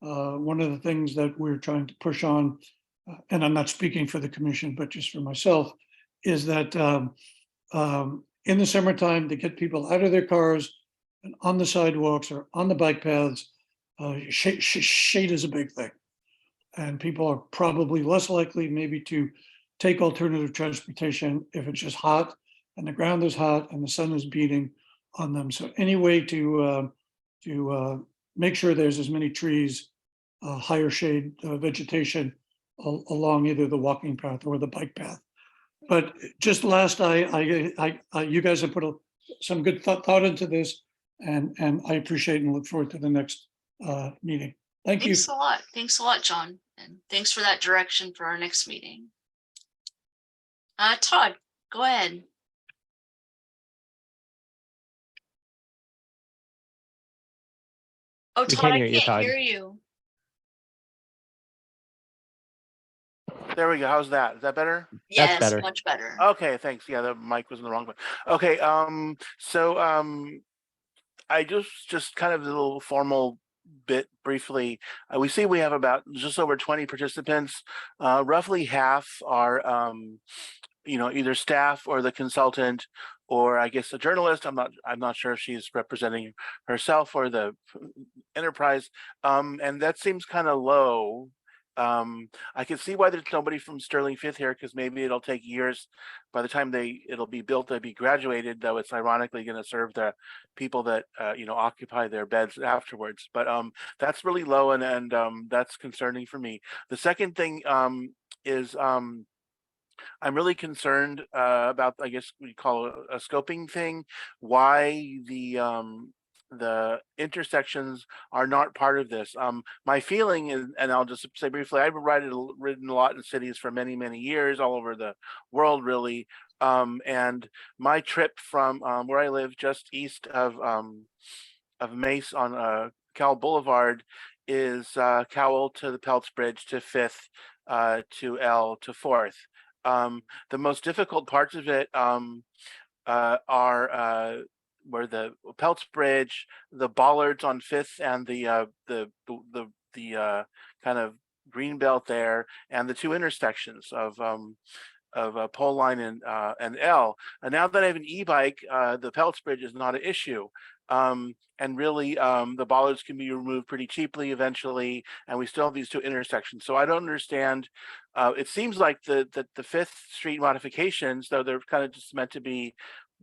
One of the things that we're trying to push on, and I'm not speaking for the commission, but just for myself, is that in the summertime, to get people out of their cars and on the sidewalks or on the bike paths, shade is a big thing. And people are probably less likely maybe to take alternative transportation if it's just hot and the ground is hot and the sun is beating on them. So any way to make sure there's as many trees, higher shade vegetation along either the walking path or the bike path. But just last, you guys have put some good thought into this, and I appreciate and look forward to the next meeting. Thank you. Thanks a lot. Thanks a lot, John. And thanks for that direction for our next meeting. Todd, go ahead. Oh, We Todd, can't I hear you, can't Todd. hear you. There we go. How's that? Is that better? Yes, better. much better. Okay, thanks. Yeah, the mic was in the wrong one. Okay, so I just kind of a little formal bit briefly. We see we have about just over 20 participants. Roughly half are you know, either staff or the consultant, or I guess a journalist. I'm not sure if she's representing herself or the enterprise. And that seems kind of low. I can see why there's nobody from Sterling Fifth here, because maybe it'll take years. By the time it'll be built, they'll be graduated, though it's ironically going to serve the people that you know, occupy their beds afterwards. But that's really low, and that's concerning for me. The second thing is I'm really concerned about, I guess we call it a scoping thing, why the intersections are not part of this. My feeling is, and I'll just say briefly, I've ridden a lot in cities for many, many years, all over the world, really. And my trip from where I live, just east of Mace on Cowell Boulevard, is Cowell to the Peltz Bridge to Fifth to L to Fourth. The most difficult parts of it are where the Peltz Bridge, the bollards on Fifth, and the kind of green belt there, and the two intersections of Pole Line and L. And now that I have an e-bike, the Peltz Bridge is not an issue. And really, the bollards can be removed pretty cheaply eventually, and we still have these two intersections. So I don't understand. It seems like the Fifth Street modifications, though they're kind of just meant to be,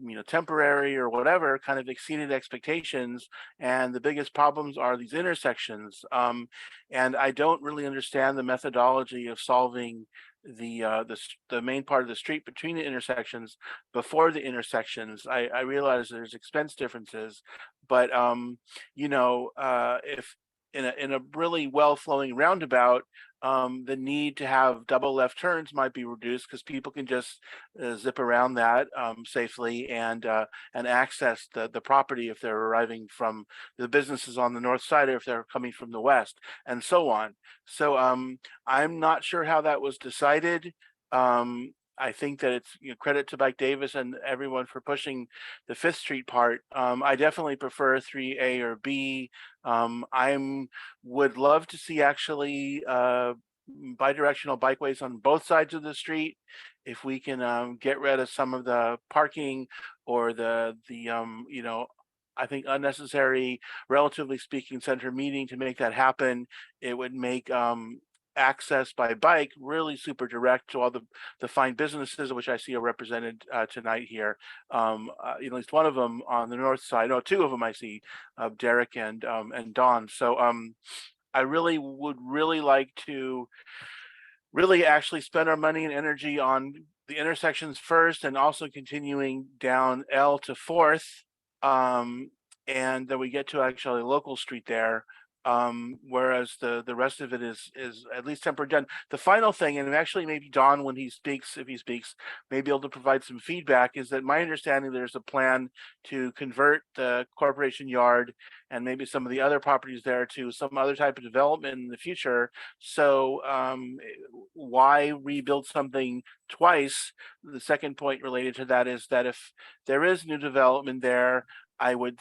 you know, temporary or whatever, kind of exceeded expectations, and the biggest problems are these intersections. And I don't really understand the methodology of solving the main part of the street between the intersections before the intersections. I realize there's expense differences, but you know, if in a really well-flowing roundabout, the need to have double left turns might be reduced, because people can just zip around that safely and access the property if they're arriving from the businesses on the north side, or if they're coming from the west, and so on. So I'm not sure how that was decided. I think that it's, you know, credit to Mike Davis and everyone for pushing the Fifth Street part. I definitely prefer 3A or B. I would love to see actually bidirectional bikeways on both sides of the street, if we can get rid of some of the parking or the you know, I think unnecessary, relatively speaking, center meeting to make that happen, it would make access by bike really super direct to all the fine businesses, which I see are represented tonight here. At least one of them on the north side, no, two of them I see, Derek and Dawn. So I really would like to really actually spend our money and energy on the intersections first, and also continuing down L to 4th, and then we get to actually a local street there. Whereas the rest of it is at least temporarily done. The final thing, and actually maybe Don, when he speaks, if he speaks, may be able to provide some feedback, is that my understanding there's a plan to convert the corporation yard and maybe some of the other properties there to some other type of development in the future. So why rebuild something twice? The second point related to that is that if there is new development there, I would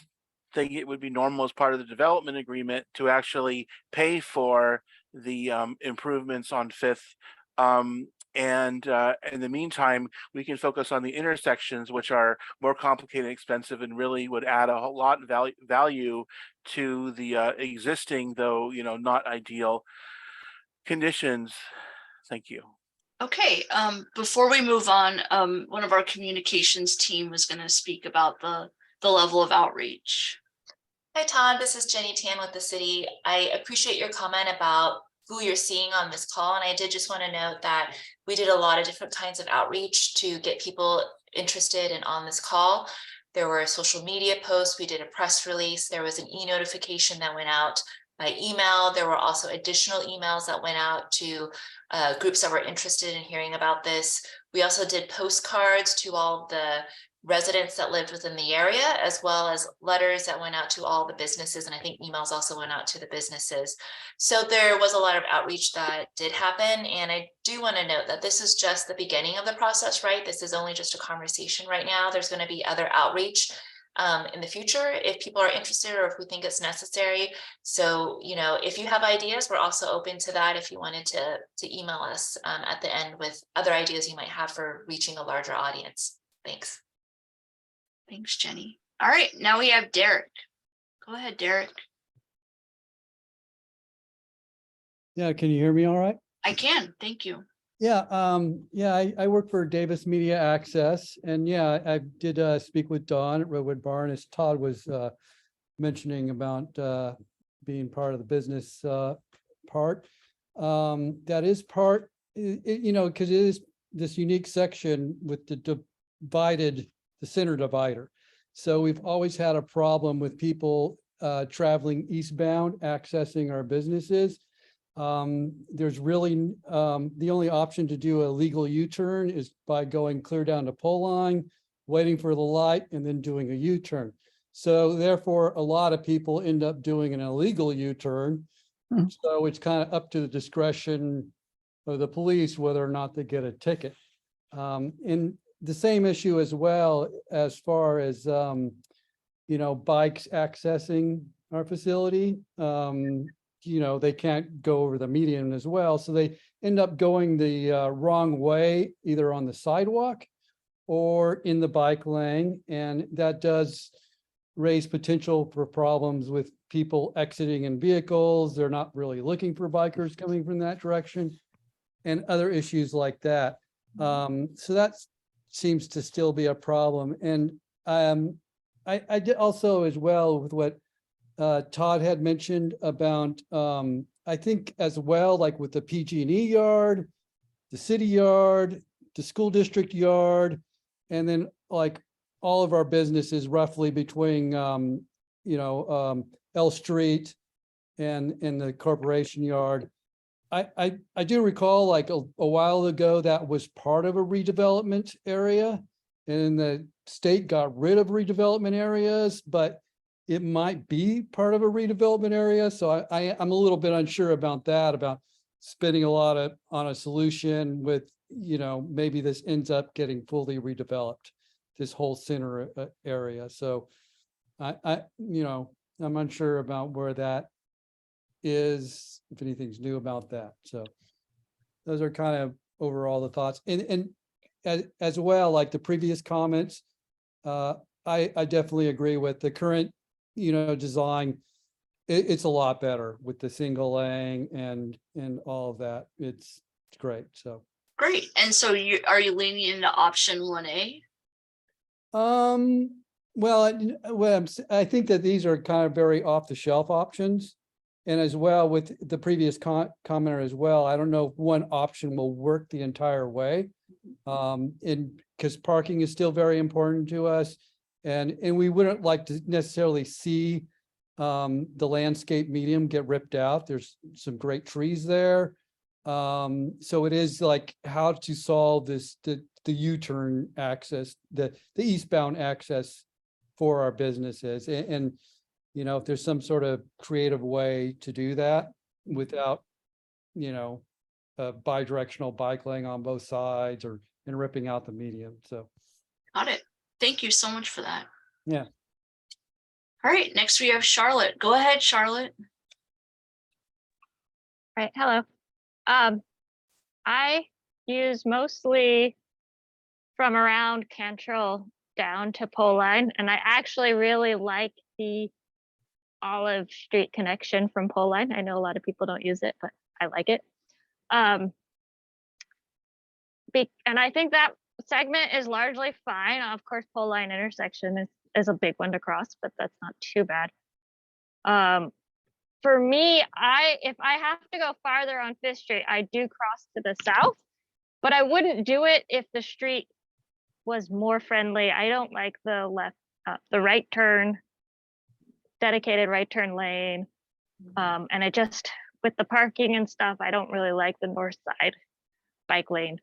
think it would be normal as part of the development agreement to actually pay for the improvements on 5th. And in the meantime, we can focus on the intersections, which are more complicated and expensive, and really would add a whole lot of value to the existing, though, you know, not ideal conditions. Thank you. Okay, before we move on, one of our communications team was going to speak about the level of outreach. Hi, Todd. This is Jenny Tan with the city. I appreciate your comment about who you're seeing on this call. And I did just want to note that we did a lot of different kinds of outreach to get people interested and on this call. There were social media posts. We did a press release. There was an e-notification that went out by email. There were also additional emails that went out to groups that were interested in hearing about this. We also did postcards to all the residents that lived within the area, as well as letters that went out to all the businesses. And I think emails also went out to the businesses. So there was a lot of outreach that did happen. And I do want to note that this is just the beginning of the process, right? This is only just a conversation right now. There's going to be other outreach in the future if people are interested or if we think it's necessary. So, you know, if you have ideas, we're also open to that. If you wanted to email us at the end with other ideas you might have for reaching a larger audience. Thanks. Thanks, Jenny. All right, now we have Derek. Go ahead, Derek. Yeah, can you hear me all right? I can, thank you. Yeah, I work for Davis Media Access, and yeah, I did speak with Dawn at Redwood Barn, as Todd was mentioning about being part of the business part. That is part, you know, because it is this unique section with the center divider. So we've always had a problem with people traveling eastbound, accessing our businesses. There's really the only option to do a legal U-turn is by going clear down to pole line, waiting for the light, and then doing a U-turn. So therefore, a lot of people end up doing an illegal U-turn. So it's kind of up to the discretion of the police whether or not they get a ticket. And the same issue as well as far as, you know, bikes accessing our facility. You know, they can't go over the median as well. So they end up going the wrong way, either on the sidewalk or in the bike lane. And that does raise potential for problems with people exiting in vehicles. They're not really looking for bikers coming from that direction and other issues like that. So that seems to still be a problem. And I did also as well with what Todd had mentioned about, I think as well, like with the PG&E yard, the city yard, the school district yard, and then like all of our businesses roughly between, you know, L Street and the corporation yard. I do recall like a while ago that was part of a redevelopment area, and the state got rid of redevelopment areas, but it might be part of a redevelopment area. So I'm a little bit unsure about that, about spending a lot on a solution with, you know, maybe this ends up getting fully redeveloped, this whole center area. So you know, I'm unsure about where that is, if anything's new about that. So those are kind of overall the thoughts. And as well, like the previous comments, I definitely agree with the current, design. It's a lot better with the single lane and all of that. It's great. So. Great. And so are you leaning into option 1A? Well, I think that these are kind of very off the shelf options. And as well with the previous commenter as well, I don't know if one option will work the entire way. And because parking is still very important to us. And we wouldn't like to necessarily see the landscape medium get ripped out. There's some great trees there. So it is like how to solve this, the U-turn access, the eastbound access for our businesses. And if there's some sort of creative way to do that without, a bi-directional bike lane on both sides and ripping out the medium. So. Got it. Thank you so much for that. Yeah. All right, next we have Charlotte. Go ahead, Charlotte. Right. Hello. I use mostly from around Cantrill down to Poline, and I actually really like the Olive Street connection from Poline. I know a lot of people don't use it, but I like it. And I think that segment is largely fine. Of course, Poline intersection is a big one to cross, but that's not too bad. For me, if I have to go farther on 5th Street, I do cross to the south, but I wouldn't do it if the street was more friendly. I don't like the right turn, dedicated right turn lane. And I just, with the parking and stuff, I don't really like the north side bike lane.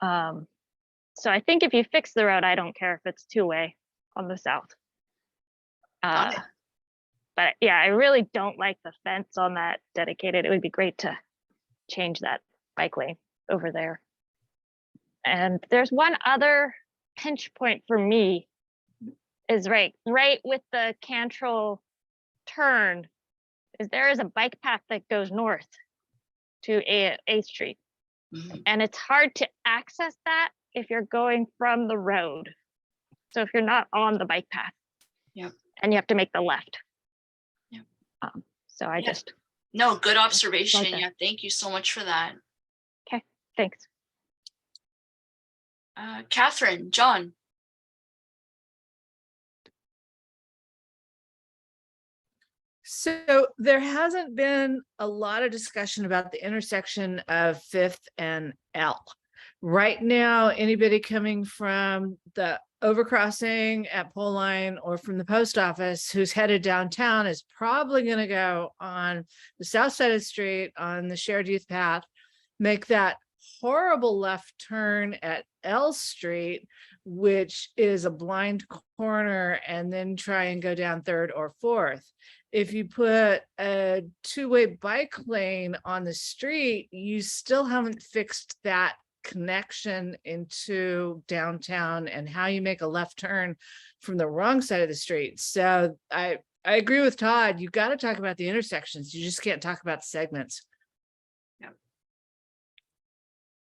So I think if you fix the road, I don't care if it's 2-way on the south. But yeah, I really don't like the fence on that dedicated. It would be great to change that bike lane over there. And there's one other pinch point for me is right with the Cantrill turn is there is a bike path that goes north to 8th Street. Mhm. And it's hard to access that if you're going from the road. So if you're not on the bike path, Yep. And you have to make the left. Yep. So I Yeah. just, No, good observation. that. Yeah, thank you so much for that. thanks. Catherine, John. So there hasn't been a lot of discussion about the intersection of 5th and L. Right now, anybody coming from the overcrossing at Poline or from the post office who's headed downtown is probably going to go on the south side of the street on the shared youth path, make that horrible left turn at L Street, which is a blind corner, and then try and go down 3rd or 4th. If you put a 2-way bike lane on the street, you still haven't fixed that connection into downtown and how you make a left turn from the wrong side of the street. So I agree with Todd. You got to talk about the intersections. You just can't talk about segments. Yeah.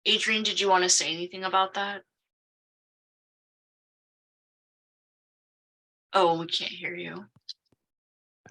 Adrian, did you want to say anything about that? Oh, we can't hear you.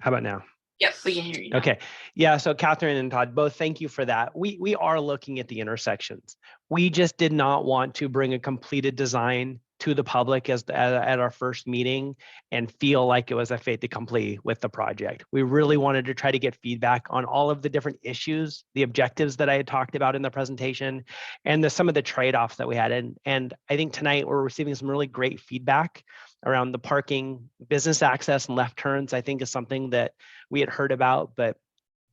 How about now? Yep, we can hear you now. Okay. Yeah. So Catherine and Todd, both thank you for that. We are looking at the intersections. We just did not want to bring a completed design to the public at our first meeting and feel like it was a fait accompli with the project. We really wanted to try to get feedback on all of the different issues, the objectives that I had talked about in the presentation, and some of the trade-offs that we had. And I think tonight we're receiving some really great feedback around the parking, business access, and left turns. I think is something that we had heard about, but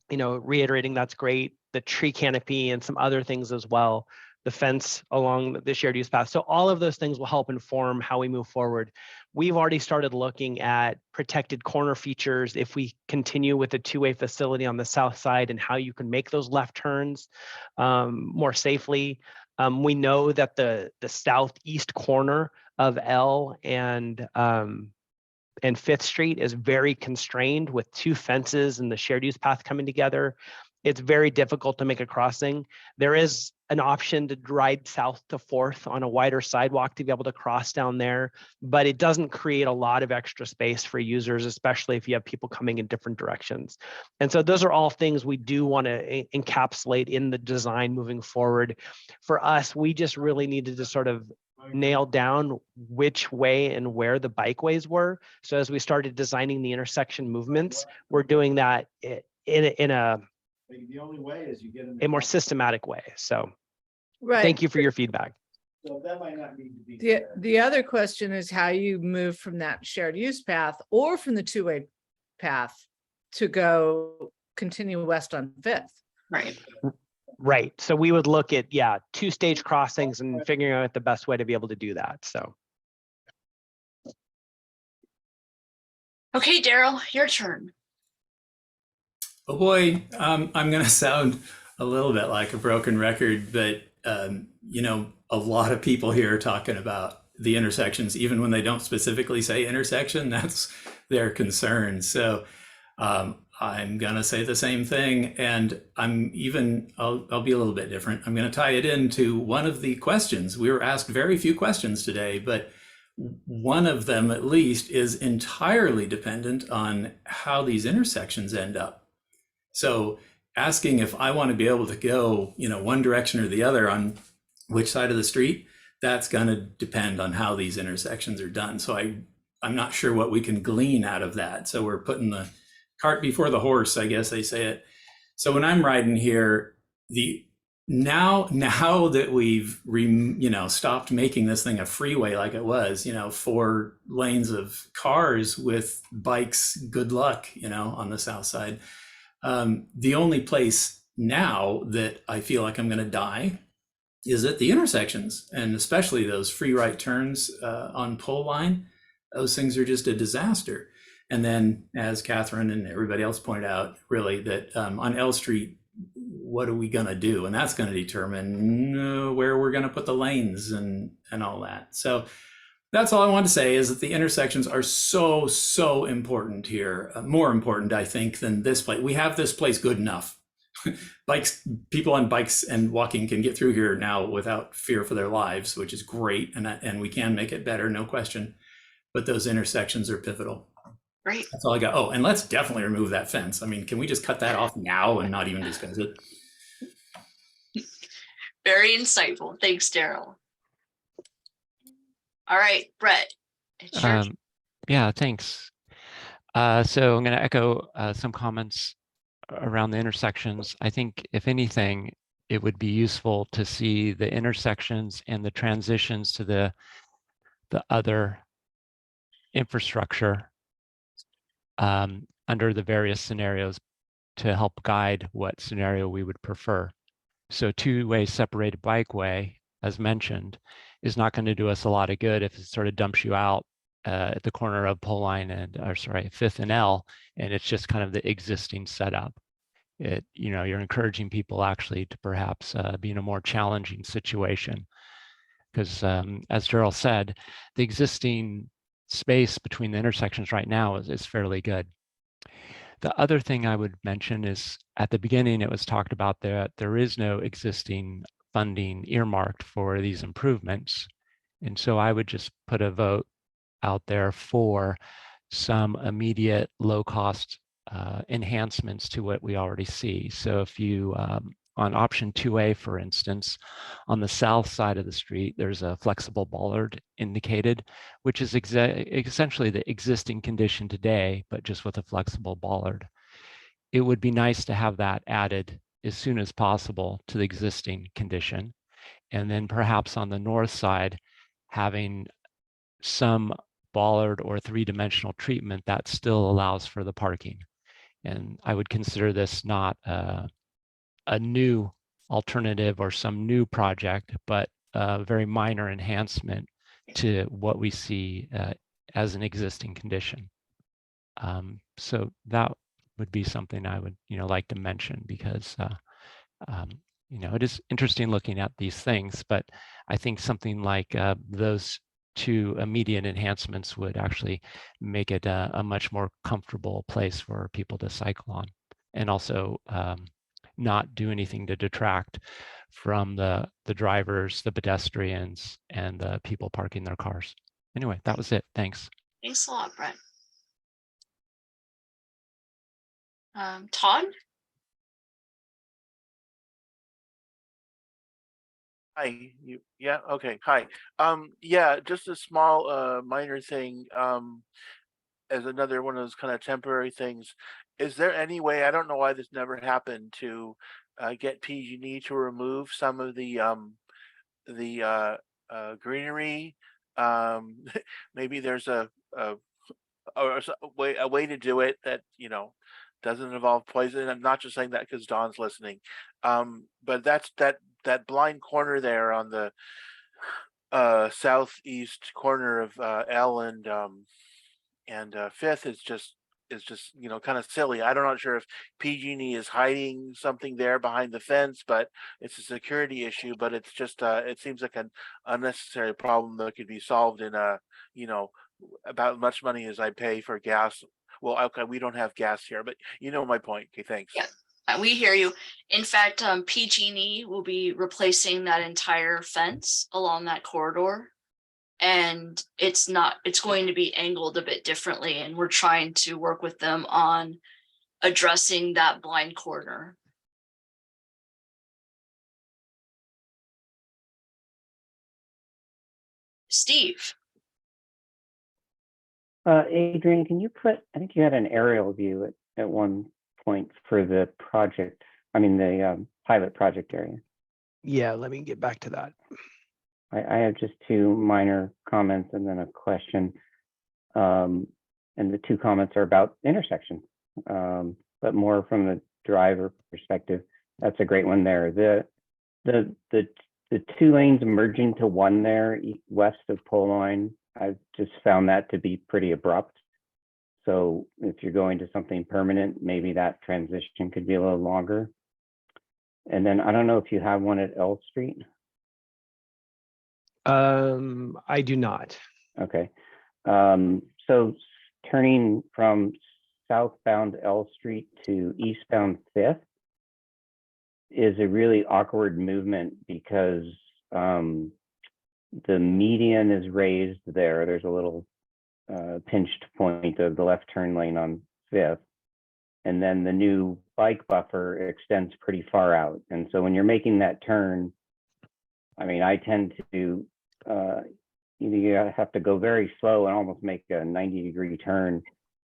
reiterating that's great. The tree canopy and some other things as well. The fence along the shared use path. So all of those things will help inform how we move forward. We've already started looking at protected corner features if we continue with a 2-way facility on the south side and how you can make those left turns more safely. We know that the southeast corner of L and 5th Street is very constrained with 2 fences and the shared use path coming together. it's very difficult to make a crossing. There is an option to ride south to 4th on a wider sidewalk to be able to cross down there, but it doesn't create a lot of extra space for users, especially if you have people coming in different directions. And so those are all things we do want to encapsulate in the design moving forward. For us, we just really needed to sort of nail down which way and where the bikeways were. So as we started designing the intersection movements, we're doing that in a The only way is you get more systematic way. So Right. thank you for your feedback. So that might not need to be. The other question is how you move from that shared use path or from the two-way path to go continue west on Fifth. Right. Right. So we would look at, 2-stage crossings and figuring out the best way to be able to do that. So. Okay, Daryl, your turn. Oh boy, I'm going to sound a little bit like a broken record, but you know, a lot of people here are talking about the intersections, even when they don't specifically say intersection, that's their concern. So I'm going to say the same thing, and I'll be a little bit different. I'm going to tie it into one of the questions. We were asked very few questions today, but one of them at least is entirely dependent on how these intersections end up. So asking if I want to be able to go, you know, one direction or the other on which side of the street, that's going to depend on how these intersections are done. So I'm not sure what we can glean out of that. So we're putting the cart before the horse, I guess they say it. So when I'm riding here, now that we've stopped making this thing a freeway like it was, 4 lanes of cars with bikes, good luck, on the south side. The only place now that I feel like I'm going to die is at the intersections, and especially those free right turns on pole line. Those things are just a disaster. And then, as Catherine and everybody else pointed out, really that on L Street, what are we going to do? And that's going to determine where we're going to put the lanes and all that. So that's all I want to say, is that the intersections are so important here. More important, I think, than this place. We have this place good enough. People on bikes and walking can get through here now without fear for their lives, which is great. And we can make it better, no question. But those intersections are pivotal. Great. That's all I got. Oh, and let's definitely remove that fence. I mean, can we just cut that off now and not even discuss it? Very insightful. Thanks, Daryl. All right, Brett. It's your turn. Yeah, thanks. So I'm going to echo some comments around the intersections. I think, if anything, it would be useful to see the intersections and the transitions to the other infrastructure under the various scenarios to help guide what scenario we would prefer. So two-way separated bikeway, as mentioned, is not going to do us a lot of good if it sort of dumps you out at the corner of Pole Line and, 5th and L, and it's just kind of the existing setup. You're encouraging people actually to perhaps be in a more challenging situation, because as Daryl said, the existing space between the intersections right now is fairly good. The other thing I would mention is, at the beginning, it was talked about that there is no existing funding earmarked for these improvements. And so I would just put a vote out there for some immediate low-cost enhancements to what we already see. So if you, on option 2A, for instance, on the south side of the street, there's a flexible bollard indicated, which is essentially the existing condition today, but just with a flexible bollard. It would be nice to have that added as soon as possible to the existing condition. And then perhaps on the north side, having some bollard or 3-dimensional treatment that still allows for the parking. And I would consider this not a new alternative or some new project, but a very minor enhancement to what we see as an existing condition. So that would be something I would like to mention, because it is interesting looking at these things, but I think something like those 2 immediate enhancements would actually make it a much more comfortable place for people to cycle on, and also not do anything to detract from the drivers, the pedestrians, and the people parking their cars. Anyway, that was it. Thanks. Thanks a lot, Brett. Todd? Hi, yeah, okay, hi. Yeah, just a small, minor thing, as another one of those kind of temporary things. Is there any way, I don't know why this never happened, to get PG&E to remove some of the greenery? Maybe there's a way to do it that, doesn't involve poison. I'm not just saying that because Don's listening. But that blind corner there on the southeast corner of L and Fifth is just kind of silly. I'm not sure if PG&E is hiding something there behind the fence, but it's a security issue. But it's just it seems like an unnecessary problem that could be solved in about much money as I pay for gas. Well, okay, we don't have gas here, but you know my point. Okay, thanks. Yeah, we hear you. In fact, PG&E will be replacing that entire fence along that corridor. And it's going to be angled a bit differently. And we're trying to work with them on addressing that blind corner. Steve. Adrian, can you I think you had an aerial view at one point for the project, the pilot project area. Yeah, let me get back to that. I have just two minor comments and then a question. And the two comments are about intersections, but more from the driver perspective. That's a great one there. The two lanes merging to one there west of Pole Line, I've just found that to be pretty abrupt. So if you're going to something permanent, maybe that transition could be a little longer. And then I don't know if you have one at L Street. I do not. Okay. So turning from southbound L Street to eastbound 5th is a really awkward movement because the median is raised there. There's a little pinched point of the left turn lane on 5th. And then the new bike buffer extends pretty far out. And so when you're making that turn, I tend to either you have to go very slow and almost make a 90-degree turn,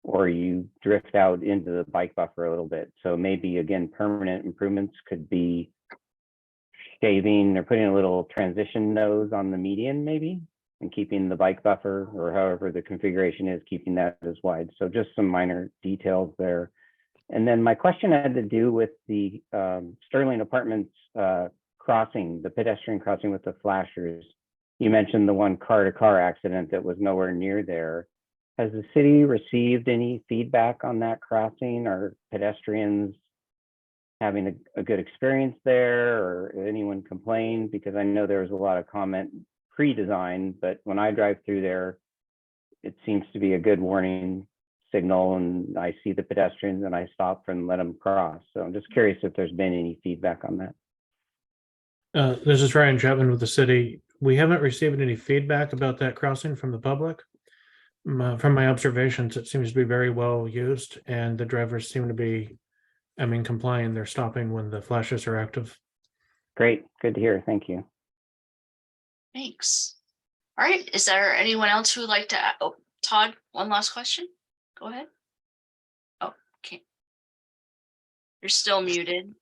or you drift out into the bike buffer a little bit. So maybe, again, permanent improvements could be shaving or putting a little transition nose on the median maybe, and keeping the bike buffer, or however the configuration is, keeping that as wide. So just some minor details there. And then my question had to do with the Sterling Apartments crossing, the pedestrian crossing with the flashers. You mentioned the one car-to-car accident that was nowhere near there. Has the city received any feedback on that crossing? Or pedestrians having a good experience there, or anyone complained? Because I know there was a lot of comment pre-design, but when I drive through there, it seems to be a good warning signal, and I see the pedestrians and I stop and let them cross. So I'm just curious if there's been any feedback on that. This is Ryan Chapman with the city. We haven't received any feedback about that crossing from the public. From my observations, it seems to be very well used, and the drivers seem to be, complying. They're stopping when the flashes are active. Great, good to hear. Thank you. Thanks. All right, is there anyone else who would like to Todd, one last question? Go ahead. Oh, okay. You're still muted.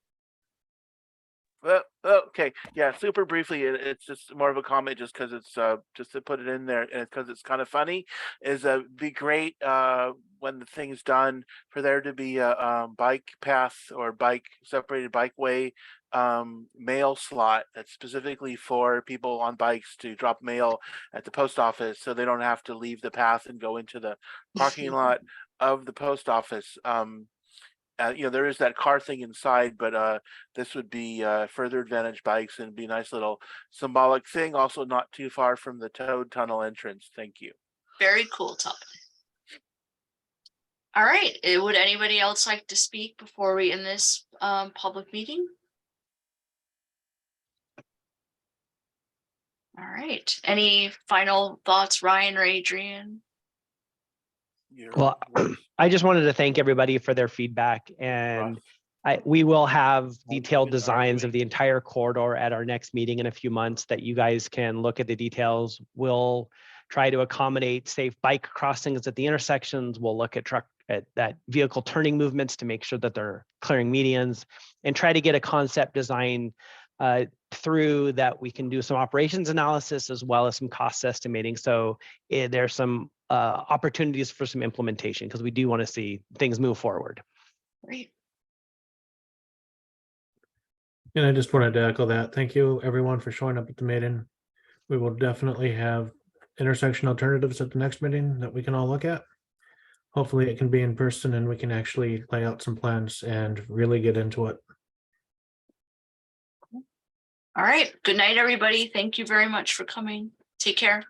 Well, okay, yeah, super briefly, it's just more of a comment, just because it's just to put it in there, and because it's kind of funny. Is be great when the thing's done for there to be a bike path or separated bikeway mail slot that's specifically for people on bikes to drop mail at the post office, so they don't have to leave the path and go into the parking lot of the post office. There is that car thing inside, but this would be further advantage bikes and be a nice little symbolic thing. Also, not too far from the Toad Tunnel entrance. Thank you. Very cool, Todd. All right, would anybody else like to speak before we end this public meeting? All right, any final thoughts, Ryan or Adrian? Well, I just wanted to thank everybody for their feedback, and we will have detailed designs of the entire corridor at our next meeting in a few months that you guys can look at the details. We'll try to accommodate safe bike crossings at the intersections. We'll look at that vehicle turning movements to make sure that they're clearing medians, and try to get a concept design through that we can do some operations analysis as well as some cost estimating. So there's some opportunities for some implementation, because we do want to see things move forward. Great. And I just wanted to echo that. Thank you, everyone, for showing up at the meeting. We will definitely have intersection alternatives at the next meeting that we can all look at. Hopefully it can be in person and we can actually lay out some plans and really get into it. All right, good night, everybody. Thank you very much for coming. Take care.